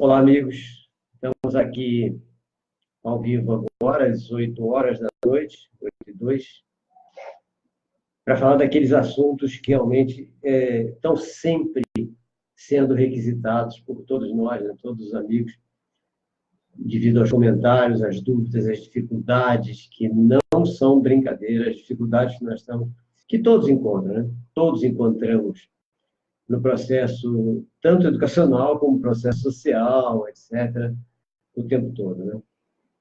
Olá, amigos. Estamos aqui ao vivo agora, às 8 horas da noite, 8h02, para falar daqueles assuntos que realmente estão sempre sendo requisitados por todos nós, né, todos os amigos, devido aos comentários, às dúvidas, às dificuldades, que não são brincadeiras, dificuldades que nós estamos, que todos encontram, né? Todos encontramos no processo, tanto educacional como processo social, etc., o tempo todo, né?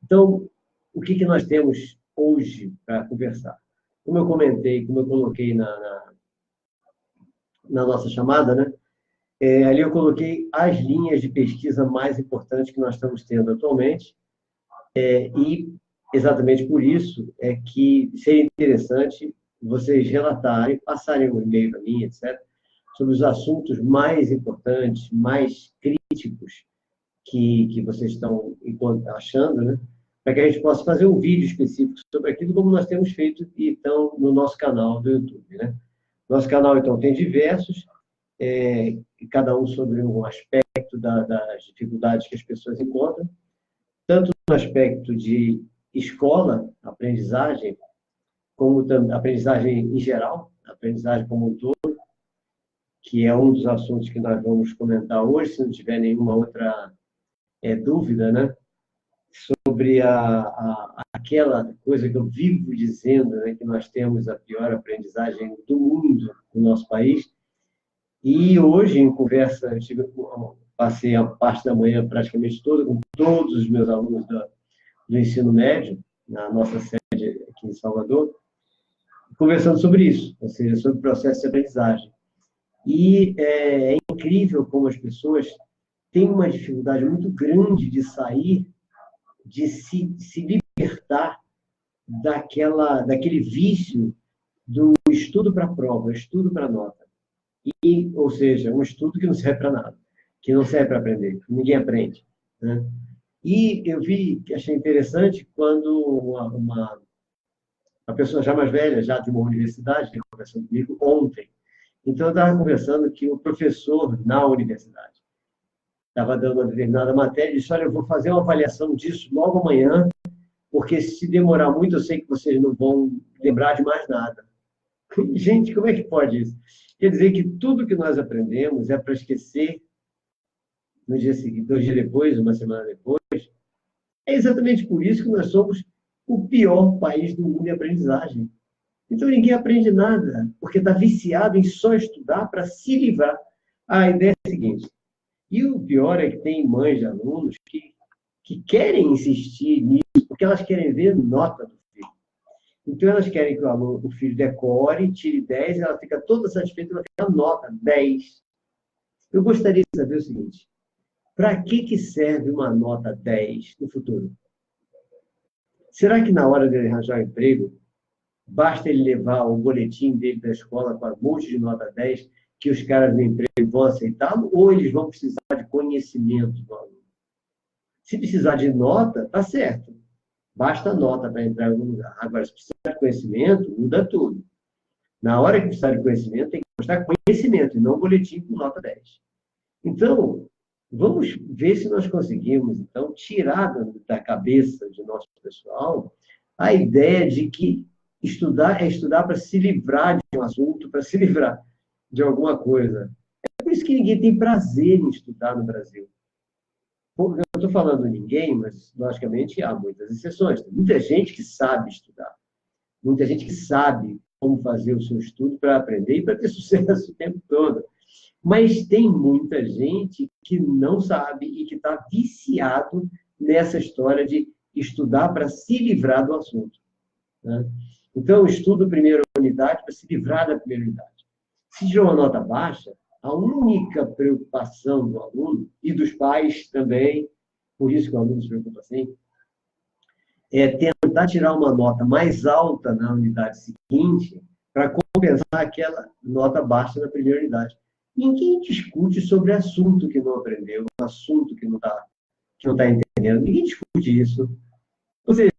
Então, o que nós temos hoje para conversar? Como eu comentei, como eu coloquei na nossa chamada, né? Ali eu coloquei as linhas de pesquisa mais importantes que nós estamos tendo atualmente, e exatamente por isso é que seria interessante vocês relatarem, passarem um e-mail para mim, etc., sobre os assuntos mais importantes, mais críticos que vocês estão achando, né? Para que a gente possa fazer um vídeo específico sobre aquilo, como nós temos feito então, no nosso canal do YouTube, né? Nosso canal, então, tem diversos, cada um sobre um aspecto das dificuldades que as pessoas encontram, tanto no aspecto de escola, aprendizagem, como aprendizagem em geral, aprendizagem como um todo, que é um dos assuntos que nós vamos comentar hoje, se não tiver nenhuma outra dúvida, né? Sobre aquela coisa que eu vivo dizendo, né? Que nós temos a pior aprendizagem do mundo no nosso país. E hoje, em conversa, passei a parte da manhã praticamente toda com todos os meus alunos do ensino médio, na nossa sede aqui em Salvador, conversando sobre isso, ou seja, sobre o processo de aprendizagem. E é incrível como as pessoas têm uma dificuldade muito grande de sair, de se libertar daquele vício do estudo para a prova, estudo para a nota. Ou seja, um estudo que não serve para nada, que não serve para aprender, que ninguém aprende, né? E eu achei interessante quando uma pessoa já mais velha, já de uma universidade, conversando comigo ontem. Então, eu estava conversando que o professor na universidade estava dando uma determinada matéria e disse: olha, eu vou fazer uma avaliação disso logo amanhã, porque se demorar muito, eu sei que vocês não vão lembrar de mais nada. Gente, como é que pode isso? Quer dizer que tudo que nós aprendemos é para esquecer no dia seguinte, 2 dias depois, uma semana depois. É exatamente por isso que nós somos o pior país do mundo em aprendizagem. Então, ninguém aprende nada, porque está viciado em só estudar para se livrar. A ideia é a seguinte, e o pior é que tem mães de alunos que querem insistir nisso, porque elas querem ver nota do filho. Então, elas querem que o filho decore, tire 10, e ela fica toda satisfeita, ela fica nota 10. Eu gostaria de saber o seguinte, para que serve uma nota 10 no futuro? Será que na hora de ele arranjar um emprego, basta ele levar o boletim dele da escola com um monte de nota 10, que os caras do emprego vão aceitá-lo, ou eles vão precisar de conhecimento do aluno? Se precisar de nota, tá certo. Basta nota para entrar em algum lugar. Agora, se precisar de conhecimento, muda tudo. Na hora que precisar de conhecimento, tem que mostrar conhecimento, e não boletim com nota 10. Então, vamos ver se nós conseguimos, então, tirar da cabeça de nosso pessoal a ideia de que estudar é estudar para se livrar de um assunto, para se livrar de alguma coisa. É por isso que ninguém tem prazer em estudar no Brasil. Eu não estou falando ninguém, mas, logicamente, há muitas exceções. Tem muita gente que sabe estudar. Muita gente que sabe como fazer o seu estudo para aprender e para ter sucesso o tempo todo. Mas tem muita gente que não sabe e que está viciado nessa história de estudar para se livrar do assunto, né? Então, eu estudo a primeira unidade para se livrar da primeira unidade. Se tiver uma nota baixa, a única preocupação do aluno, e dos pais também, por isso que o aluno se preocupa assim, é tentar tirar uma nota mais alta na unidade seguinte para compensar aquela nota baixa na primeira unidade. Ninguém discute sobre assunto que não aprendeu, assunto que não está entendendo. Ninguém discute isso. Ou seja,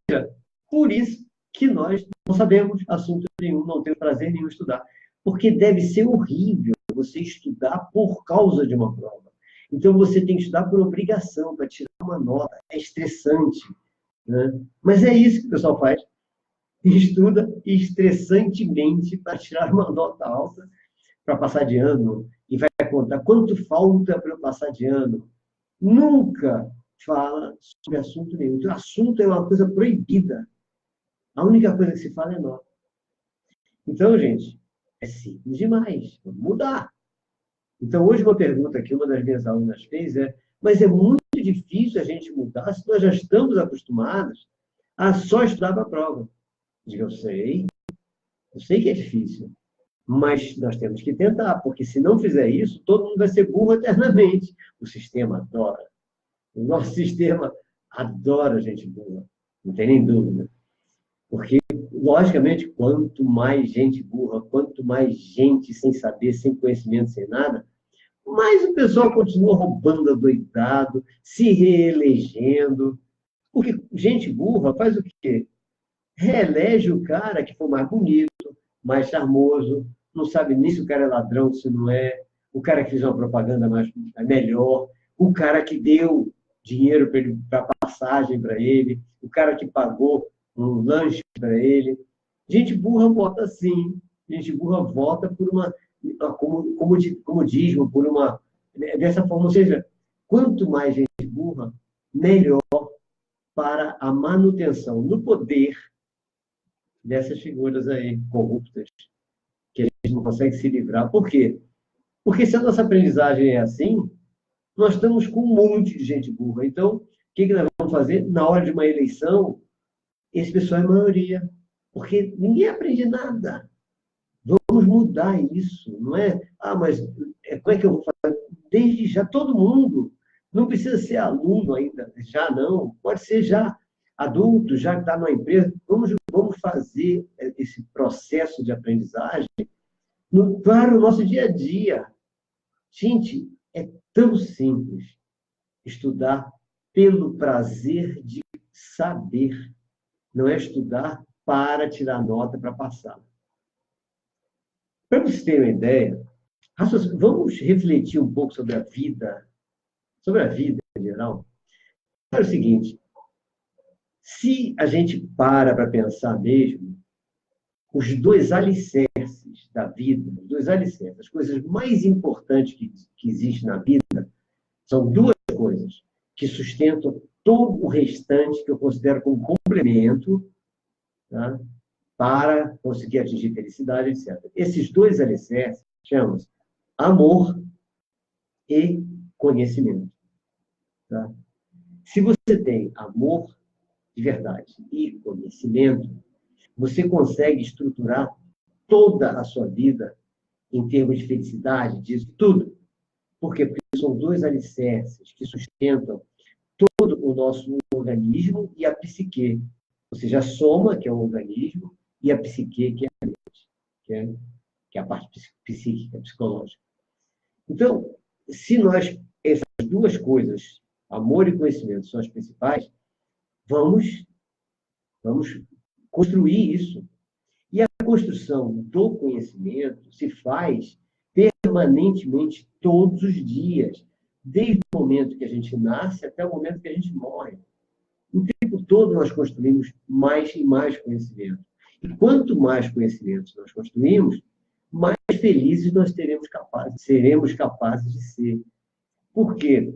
por isso que nós não sabemos assunto nenhum, não temos prazer nenhum em estudar. Porque deve ser horrível você estudar por causa de uma prova. Então, você tem que estudar por obrigação, para tirar uma nota. É estressante, né? Mas é isso que o pessoal faz. Estuda estressantemente para tirar uma nota alta, para passar de ano, e vai contar quanto falta para eu passar de ano. Nunca fala sobre assunto nenhum. Então, assunto é uma coisa proibida. A única coisa que se fala é nota. Então, gente, é simples demais. Vamos mudar. Então, hoje uma pergunta que uma das minhas alunas fez é: mas é muito difícil a gente mudar se nós já estamos acostumados a só estudar para a prova. Digo, eu sei que é difícil, mas nós temos que tentar, porque se não fizer isso, todo mundo vai ser burro eternamente. O sistema adora. O nosso sistema adora gente burra, não tem nem dúvida. Porque, logicamente, quanto mais gente burra, quanto mais gente sem saber, sem conhecimento, sem nada, mais o pessoal continua roubando adoidado, se reelegendo. Porque gente burra faz o quê? Reelege o cara que for mais bonito, mais charmoso, não sabe nem se o cara é ladrão, se não é, o cara que fez uma propaganda melhor, o cara que deu dinheiro para passagem para ele, o cara que pagou um lanche para ele. Gente burra vota sim, gente burra vota por uma comodismo, por uma dessa forma, ou seja, quanto mais gente burra, melhor para a manutenção no poder dessas figuras aí corruptas, que a gente não consegue se livrar. Por quê? Porque se a nossa aprendizagem é assim, nós estamos com um monte de gente burra. Então, o que nós vamos fazer? Na hora de uma eleição, esse pessoal é a maioria. Porque ninguém aprende nada. Vamos mudar isso, não é? Ah, mas como é que eu vou fazer? Desde já, todo mundo. Não precisa ser aluno ainda, já não. Pode ser já adulto, já que está numa empresa. Vamos fazer esse processo de aprendizagem para o nosso dia a dia. Gente, é tão simples estudar pelo prazer de saber. Não é estudar para tirar nota para passar. Para vocês terem uma ideia, vamos refletir um pouco sobre a vida em geral. É o seguinte, se a gente para pensar mesmo, os dois alicerces da vida, os dois alicerces, as coisas mais importantes que existem na vida, são duas coisas que sustentam todo o restante que eu considero como complemento, tá? Para conseguir atingir felicidade, etc. Esses dois alicerces chamam-se amor e conhecimento. Tá? Se você tem amor de verdade e conhecimento, você consegue estruturar toda a sua vida em termos de felicidade, disso tudo. Por quê? Porque são dois alicerces que sustentam todo o nosso organismo e a psique. Ou seja, a soma, que é o organismo, e a psique, que é a mente, que é a parte psíquica, psicológica. Então, se essas duas coisas, amor e conhecimento, são as principais, vamos construir isso. E a construção do conhecimento se faz permanentemente todos os dias, desde o momento que a gente nasce até o momento que a gente morre. O tempo todo nós construímos mais e mais conhecimento. E quanto mais conhecimento nós construímos, mais felizes nós seremos capazes de ser. Por quê?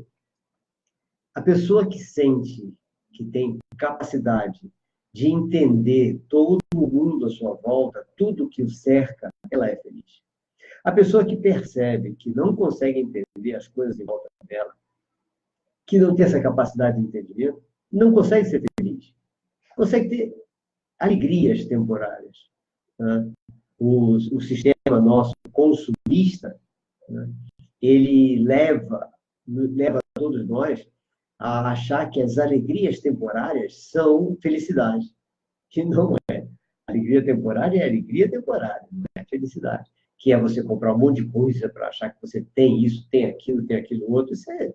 A pessoa que sente que tem capacidade de entender todo o mundo à sua volta, tudo que o cerca, ela é feliz. A pessoa que percebe que não consegue entender as coisas em volta dela, que não tem essa capacidade de entendimento, não consegue ser feliz. Consegue ter alegrias temporárias. Né? O sistema nosso consumista, né? Ele leva todos nós a achar que as alegrias temporárias são felicidade. Que não é. Alegria temporária é alegria temporária, não é felicidade. Que é você comprar um monte de coisa para achar que você tem isso, tem aquilo outro. Isso é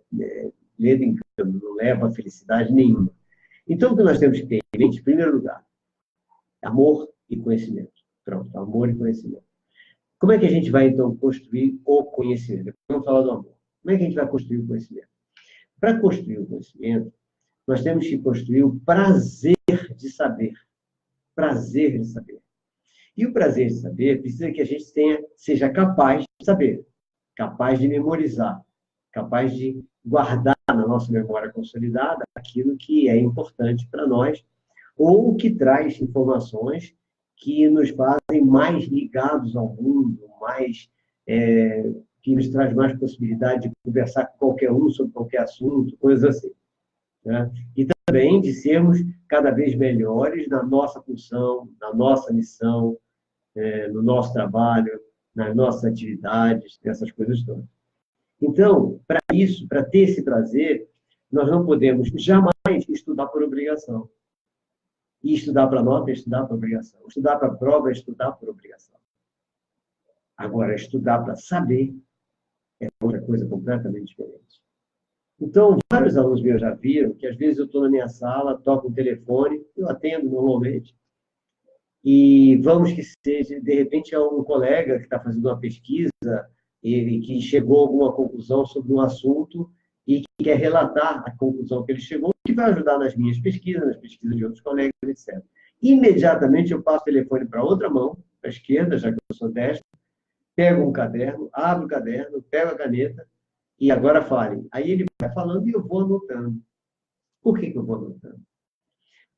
ledo engano, não leva a felicidade nenhuma. Então, o que nós temos que ter em mente, em primeiro lugar, amor e conhecimento. Pronto, amor e conhecimento. Como é que a gente vai, então, construir o conhecimento? Vamos falar do amor. Como é que a gente vai construir o conhecimento? Para construir o conhecimento, nós temos que construir o prazer de saber. Prazer de saber. E o prazer de saber precisa que a gente seja capaz de saber, capaz de memorizar, capaz de guardar na nossa memória consolidada aquilo que é importante para nós, ou que traz informações que nos fazem mais ligados ao mundo, que nos traz mais possibilidade de conversar com qualquer um sobre qualquer assunto, coisas assim. Né? E também de sermos cada vez melhores na nossa função, na nossa missão, no nosso trabalho, nas nossas atividades, essas coisas todas. Então, para isso, para ter esse prazer, nós não podemos jamais estudar por obrigação. E estudar para nota é estudar por obrigação. Estudar para prova é estudar por obrigação. Agora, estudar para saber é outra coisa completamente diferente. Então, vários alunos meus já viram que, às vezes, eu estou na minha sala, toco o telefone, eu atendo normalmente, e vamos que seja, de repente, é um colega que está fazendo uma pesquisa e que chegou a alguma conclusão sobre um assunto e que quer relatar a conclusão que ele chegou, que vai ajudar nas minhas pesquisas, nas pesquisas de outros colegas, etc. Imediatamente eu passo o telefone para outra mão, para a esquerda, já que eu sou destro, pego um caderno, abro o caderno, pego a caneta e agora fale. Aí ele vai falando e eu vou anotando. Por que eu vou anotando?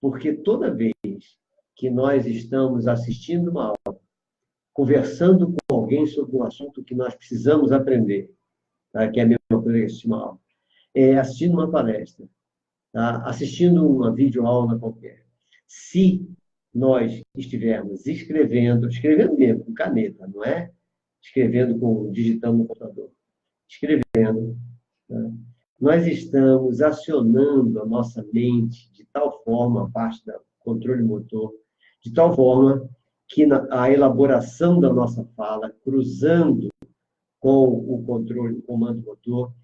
Porque toda vez que nós estamos assistindo uma aula, conversando com alguém sobre um assunto que nós precisamos aprender, tá? Que é a mesma coisa que assistir uma aula, assistindo uma palestra, tá? Assistindo uma videoaula qualquer. Se nós estivermos escrevendo mesmo, com caneta, não é escrevendo digitando no computador, escrevendo, tá? Nós estamos acionando a nossa mente de tal forma, a parte do controle motor, de tal forma que a elaboração da nossa fala, cruzando com o controle, o comando motor,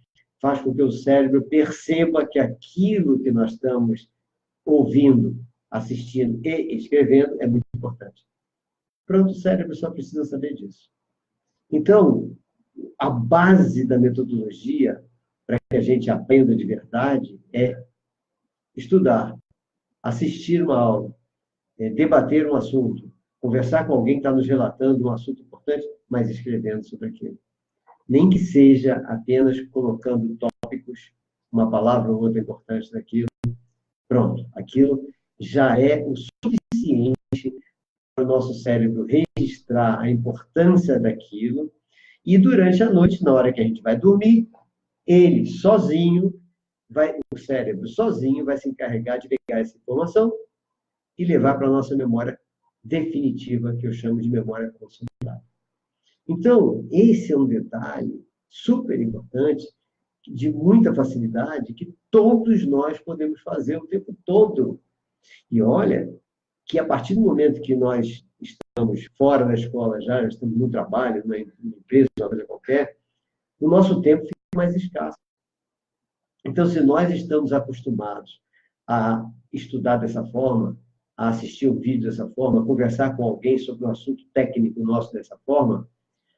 faz com que o cérebro perceba que aquilo que nós estamos ouvindo, assistindo e escrevendo é muito importante. Pronto, o cérebro só precisa saber disso. Então, a base da metodologia para que a gente aprenda de verdade é estudar, assistir uma aula, debater um assunto, conversar com alguém que está nos relatando um assunto importante, mas escrevendo sobre aquilo. Nem que seja apenas colocando tópicos, uma palavra ou outra importante daquilo. Pronto, aquilo já é o suficiente para o nosso cérebro registrar a importância daquilo e durante a noite, na hora que a gente vai dormir, ele sozinho, o cérebro sozinho vai se encarregar de pegar essa informação e levar para a nossa memória definitiva, que eu chamo de memória consolidada. Então, esse é um detalhe super importante, de muita facilidade, que todos nós podemos fazer o tempo todo. E olha que a partir do momento que nós estamos fora da escola já estamos no trabalho, numa empresa, uma coisa qualquer, o nosso tempo fica mais escasso. Então, se nós estamos acostumados a estudar dessa forma, a assistir um vídeo dessa forma, a conversar com alguém sobre um assunto técnico nosso dessa forma,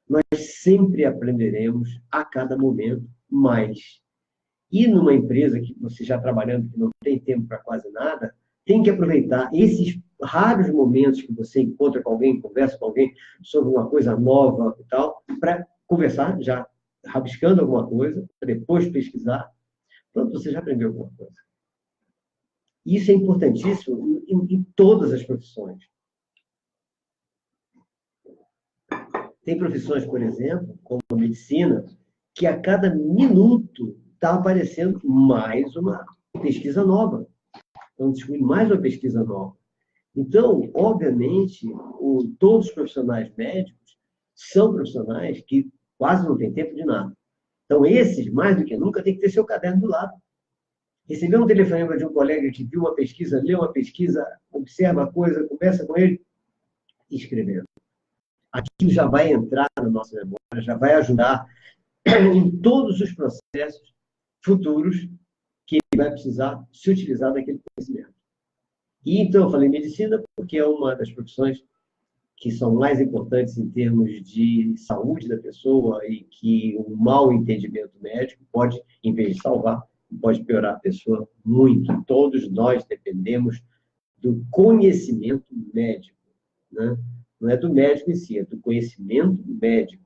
nós sempre aprenderemos a cada momento mais. E numa empresa que você já trabalhando, que não tem tempo para quase nada, tem que aproveitar esses raros momentos que você encontra com alguém, conversa com alguém sobre uma coisa nova e tal, para conversar, já rabiscando alguma coisa, para depois pesquisar. Pronto, você já aprendeu alguma coisa. Isso é importantíssimo em todas as profissões. Tem profissões, por exemplo, como a medicina, que a cada minuto está aparecendo mais uma pesquisa nova. Estão descobrindo mais uma pesquisa nova. Então, obviamente, todos os profissionais médicos são profissionais que quase não têm tempo de nada. Então, esses, mais do que nunca, têm que ter seu caderno do lado. Receber um telefonema de um colega que viu uma pesquisa, leu uma pesquisa, observa a coisa, conversa com ele, e escrevendo. Aquilo já vai entrar na nossa memória, já vai ajudar em todos os processos futuros que ele vai precisar se utilizar daquele conhecimento. E então eu falei medicina porque é uma das profissões que são mais importantes em termos de saúde da pessoa e que um mau entendimento médico pode, em vez de salvar, pode piorar a pessoa muito. Todos nós dependemos do conhecimento médico, né? Não é do médico em si, é do conhecimento médico.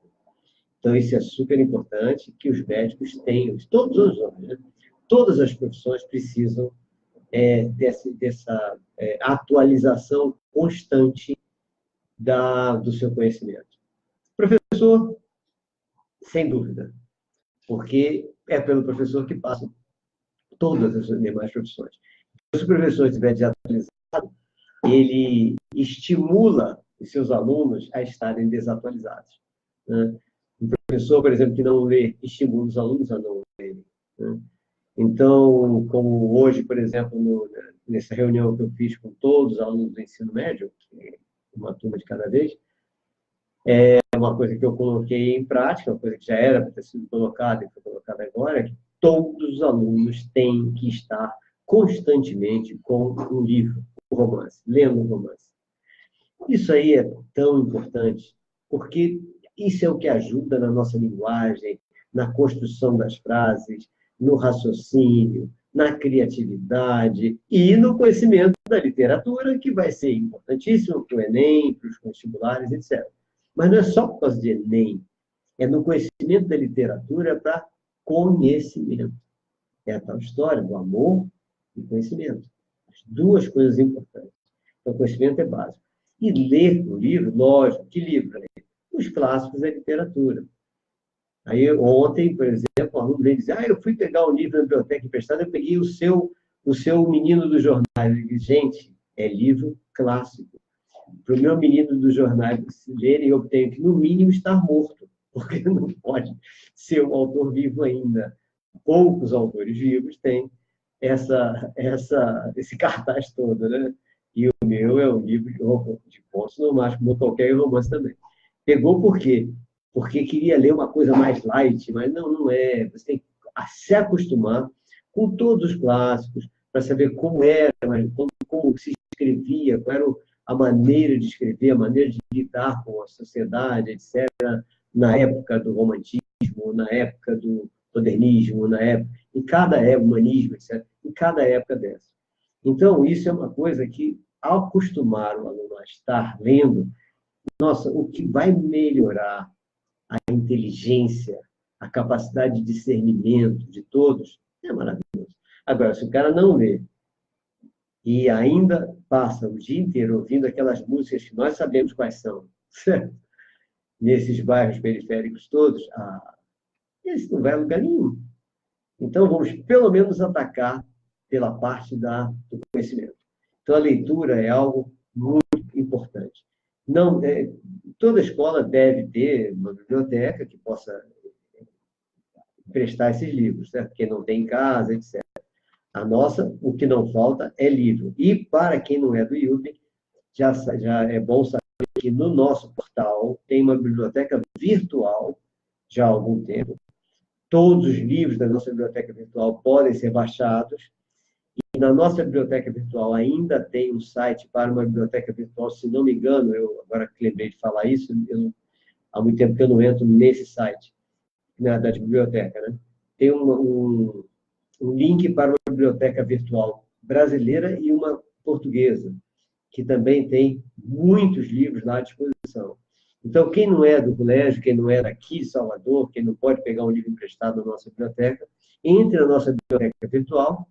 Então, isso é super importante que os médicos tenham, todos os homens, né? Todas as profissões precisam dessa atualização constante do seu conhecimento. Professor, sem dúvida, porque é pelo professor que passam todas as demais profissões. Se o professor estiver desatualizado, ele estimula os seus alunos a estarem desatualizados, né? Um professor, por exemplo, que não lê, estimula os alunos a não lerem, né? Então, como hoje, por exemplo, nessa reunião que eu fiz com todos os alunos do ensino médio, uma turma de cada vez, é uma coisa que eu coloquei em prática, uma coisa que já era para ter sido colocada e foi colocada agora, é que todos os alunos têm que estar constantemente com um livro, um romance, lendo um romance. Isso aí é tão importante, porque isso é o que ajuda na nossa linguagem, na construção das frases, no raciocínio, na criatividade e no conhecimento da literatura, que vai ser importantíssimo para o Enem, para os vestibulares, etc. Mas não é só por causa de Enem, é no conhecimento da literatura para conhecimento. É a tal história do amor e conhecimento. As duas coisas importantes. Então, conhecimento é básico. E ler o livro, lógico, que livro ler? Os clássicos da literatura. Aí, ontem, por exemplo, um aluno veio dizer, eu fui pegar um livro na biblioteca emprestado, eu peguei o seu Menino dos Jornais. Eu disse, gente, é livro clássico. Para o meu menino dos jornais lerem, eu tenho que, no mínimo, estar morto, porque não pode ser um autor vivo ainda. Poucos autores vivos têm esse cartaz todo, né? E o meu é um livro de contos, no máximo, como qualquer romance também. Pegou por quê? Porque queria ler uma coisa mais light, mas não é. Você tem que se acostumar com todos os clássicos, para saber como era, como se escrevia, qual era a maneira de escrever, a maneira de lidar com a sociedade, etc., na época do romantismo, na época do modernismo, em cada época, humanismo, etc., em cada época dessa. Então, isso é uma coisa que, ao acostumar o aluno a estar lendo, nossa, o que vai melhorar a inteligência, a capacidade de discernimento de todos, é maravilhoso. Agora, se o cara não lê e ainda passa o dia inteiro ouvindo aquelas músicas que nós sabemos quais são, certo? Nesses bairros periféricos todos, esse não vai a lugar nenhum. Então, vamos pelo menos atacar pela parte do conhecimento. Então, a leitura é algo muito importante. Não, toda escola deve ter uma biblioteca que possa prestar esses livros, certo? Quem não tem em casa, etc. A nossa, o que não falta é livro. E para quem não é do IUP, já é bom saber que no nosso portal tem uma biblioteca virtual já há algum tempo. Todos os livros da nossa biblioteca virtual podem ser baixados. E na nossa biblioteca virtual ainda tem um site para uma biblioteca virtual, se não me engano, eu agora que lembrei de falar isso, há muito tempo que eu não entro nesse site, da biblioteca, né? Tem um link para uma biblioteca virtual brasileira e uma portuguesa, que também tem muitos livros lá à disposição. Então, quem não é do colégio, quem não é daqui de Salvador, quem não pode pegar um livro emprestado na nossa biblioteca, entre na nossa biblioteca virtual,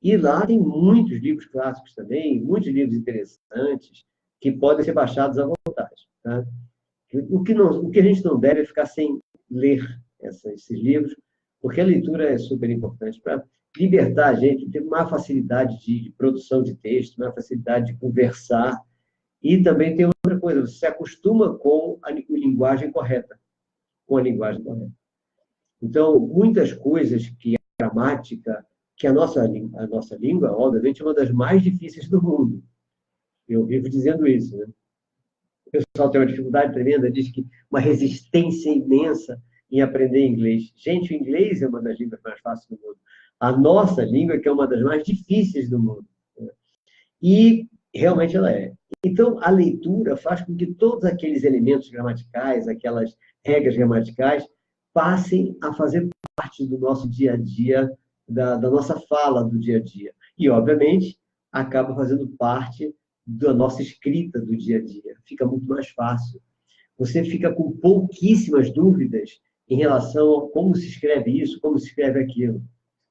e lá tem muitos livros clássicos também, muitos livros interessantes, que podem ser baixados à vontade. Tá? O que a gente não deve é ficar sem ler esses livros, porque a leitura é super importante para libertar a gente, ter uma facilidade de produção de texto, uma facilidade de conversar, e também tem outra coisa, você se acostuma com a linguagem correta, com a linguagem correta. Então, muitas coisas que a gramática, que a nossa língua, obviamente, é uma das mais difíceis do mundo. Eu vivo dizendo isso, né? O pessoal tem uma dificuldade tremenda, diz que uma resistência imensa em aprender inglês. Gente, o inglês é uma das línguas mais fáceis do mundo. A nossa língua, que é uma das mais difíceis do mundo. E Realmente ela é. Então, a leitura faz com que todos aqueles elementos gramaticais, aquelas regras gramaticais, passem a fazer parte do nosso dia a dia, da nossa fala do dia a dia. E, obviamente, acaba fazendo parte da nossa escrita do dia a dia. Fica muito mais fácil. Você fica com pouquíssimas dúvidas em relação a como se escreve isso, como se escreve aquilo.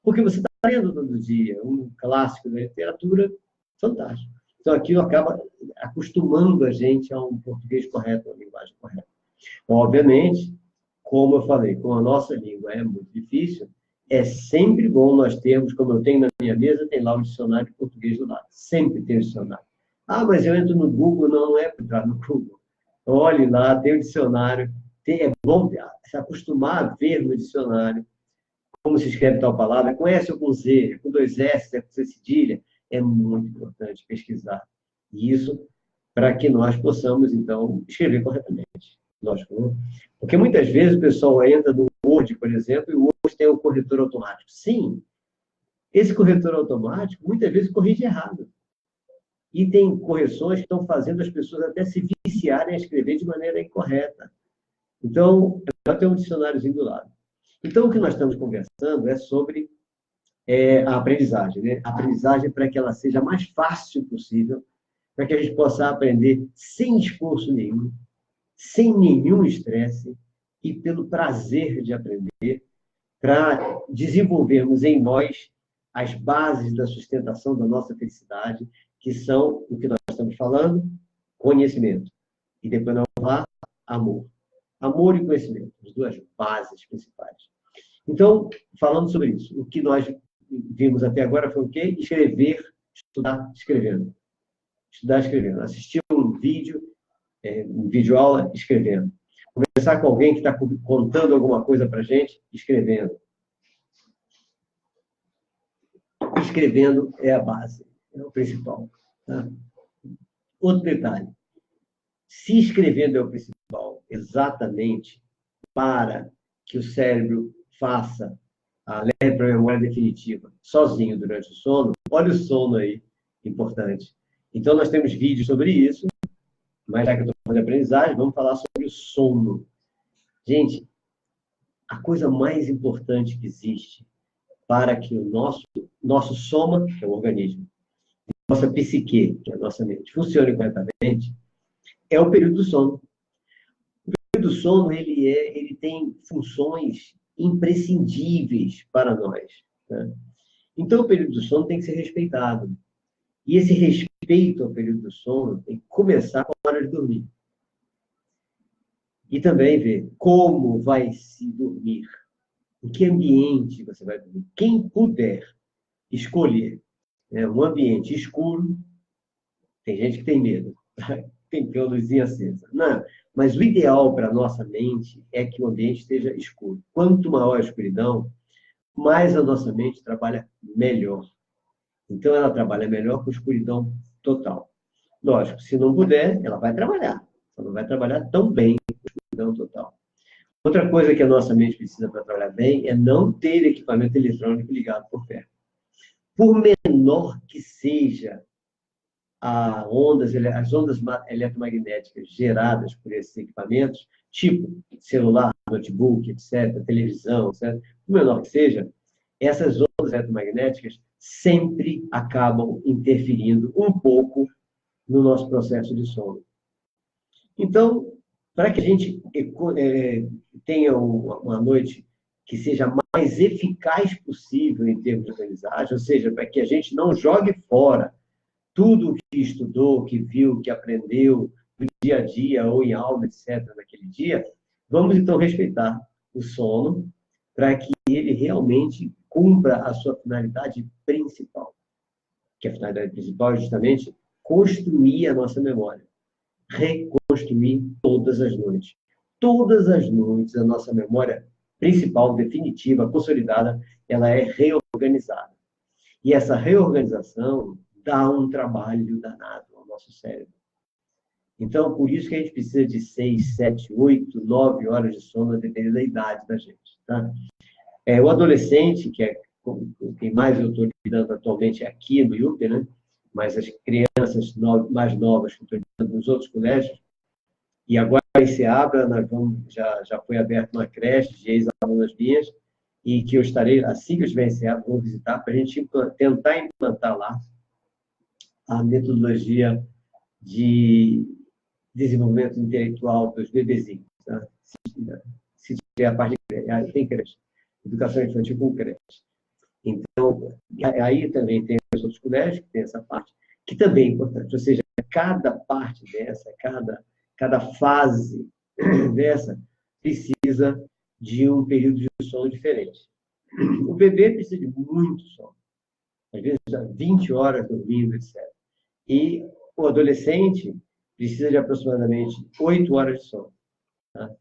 Porque você está lendo todo dia um clássico da literatura fantástico. Então, aquilo acaba acostumando a gente a um português correto, a uma linguagem correta. Obviamente, como eu falei, com a nossa língua é muito difícil, é sempre bom nós termos, como eu tenho na minha mesa, tem lá o dicionário de português do lado. Sempre tem o dicionário. Ah, mas eu entro no Google, não é para entrar no Google. Olhe lá, tem o dicionário. É bom se acostumar a ver no dicionário como se escreve tal palavra. Conhece com Z, com dois S, com C cedilha. É muito importante pesquisar. E isso para que nós possamos, então, escrever corretamente. Lógico, não? Porque muitas vezes o pessoal entra no Word, por exemplo, e o Word tem o corretor automático. Sim, esse corretor automático muitas vezes corrige errado. E tem correções que estão fazendo as pessoas até se viciarem a escrever de maneira incorreta. Então, já tem um dicionáriozinho do lado. Então, o que nós estamos conversando é sobre a aprendizagem. Né? A aprendizagem para que ela seja mais fácil possível, para que a gente possa aprender sem esforço nenhum, sem nenhum estresse e pelo prazer de aprender, para desenvolvermos em nós as bases da sustentação da nossa felicidade, que são o que nós estamos falando, conhecimento. E depois nós vamos lá, amor. Amor e conhecimento, as duas bases principais. Então, falando sobre isso, o que nós vimos até agora foi o quê? Escrever, estudar, escrevendo. Estudar, escrevendo. Assistir um vídeo aula, escrevendo. Conversar com alguém que está contando alguma coisa para a gente, escrevendo. Escrevendo é a base, é o principal. Tá? Outro detalhe. Se escrevendo é o principal, exatamente para que o cérebro faça leve para a memória definitiva, sozinho durante o sono, olha o sono aí, importante. Então, nós temos vídeos sobre isso, mas já que eu estou falando de aprendizagem, vamos falar sobre o sono. Gente, a coisa mais importante que existe para que o nosso soma, que é o organismo, nossa psique, que é a nossa mente, funcione corretamente, é o período do sono. O período do sono, ele tem funções imprescindíveis para nós. Né? Então, o período do sono tem que ser respeitado. E esse respeito ao período do sono tem que começar com a hora de dormir. E também ver como vai se dormir. Em que ambiente você vai dormir. Quem puder escolher um ambiente escuro, tem gente que tem medo. Tem que ter uma luzinha acesa. Não, mas o ideal para a nossa mente é que o ambiente esteja escuro. Quanto maior a escuridão, mais a nossa mente trabalha melhor. Então, ela trabalha melhor com escuridão total. Lógico, se não puder, ela vai trabalhar. Ela não vai trabalhar tão bem com escuridão total. Outra coisa que a nossa mente precisa para trabalhar bem é não ter equipamento eletrônico ligado por perto. Por menor que seja as ondas eletromagnéticas geradas por esses equipamentos, tipo celular, notebook, etc., televisão, etc., por menor que seja, essas ondas eletromagnéticas sempre acabam interferindo um pouco no nosso processo de sono. Então, para que a gente tenha uma noite que seja mais eficaz possível em termos de aprendizagem, ou seja, para que a gente não jogue fora tudo o que estudou, que viu, que aprendeu no dia a dia ou em aula, etc., naquele dia, vamos então respeitar o sono para que ele realmente cumpra a sua finalidade principal. Que a finalidade principal é justamente construir a nossa memória. Reconstruir todas as noites. Todas as noites, a nossa memória principal, definitiva, consolidada, ela é reorganizada. E essa reorganização dá um trabalho danado ao nosso cérebro. Então, por isso que a gente precisa de 6, 7, 8, 9 horas de sono, dependendo da idade da gente. Tá? O adolescente, que é quem mais eu estou lidando atualmente aqui no IUP, né? Mas as crianças crianças mais novas que estão nos outros colégios, e agora em Seabra, já foi aberta uma creche de ex-alunas minhas, e que eu estarei, assim que eu estiver em Seabra, vou visitar, para a gente tentar implantar lá a metodologia de desenvolvimento intelectual dos bebezinhos. Tá? Se tiver a parte de creche, tem creche. Educação infantil com creche. Então, aí também tem os outros colégios que tem essa parte, que também é importante. Ou seja, cada parte dessa, cada fase dessa, precisa de um período de sono diferente. O bebê precisa de muito sono. Às vezes, 20 horas dormindo, etc. E o adolescente precisa de aproximadamente 8 horas de sono. Tá?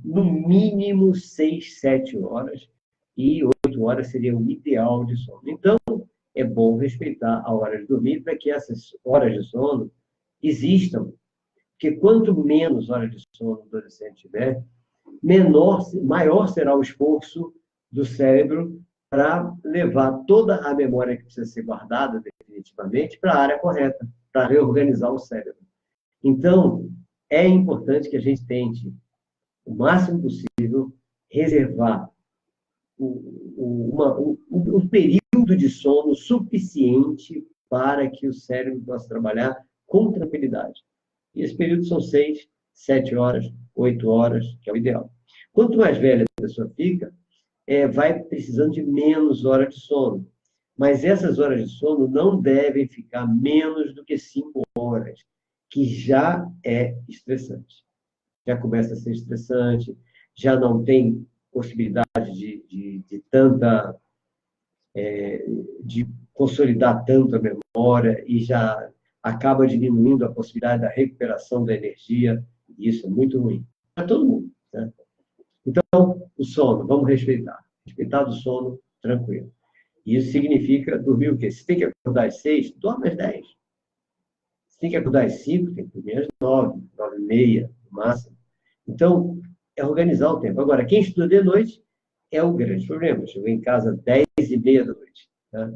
No mínimo 6, 7 horas. E 8 horas seria o ideal de sono. Então, é bom respeitar a hora de dormir para que essas horas de sono existam. Porque quanto menos horas de sono o adolescente tiver, maior será o esforço do cérebro para levar toda a memória que precisa ser guardada definitivamente para a área correta, para reorganizar o cérebro. Então, é importante que a gente tente, o máximo possível, reservar um período de sono suficiente para que o cérebro possa trabalhar com tranquilidade. E esse período são 6, 7 horas, 8 horas, que é o ideal. Quanto mais velha a pessoa fica, vai precisando de menos horas de sono. Mas essas horas de sono não devem ficar menos do que 5 horas, que já é estressante. Já começa a ser estressante, já não tem possibilidade de consolidar tanto a memória e já acaba diminuindo a possibilidade da recuperação da energia, e isso é muito ruim para todo mundo. Né? Então, o sono, vamos respeitar. Respeitar do sono, tranquilo. E isso significa dormir o quê? Se tem que acordar às 6, dorme às 10. Se tem que acordar às 5, tem que dormir às 9, 9h30, no máximo. Então, é organizar o tempo. Agora, quem estuda de noite é o grande problema. Chegou em casa 10h30 da noite. Tá?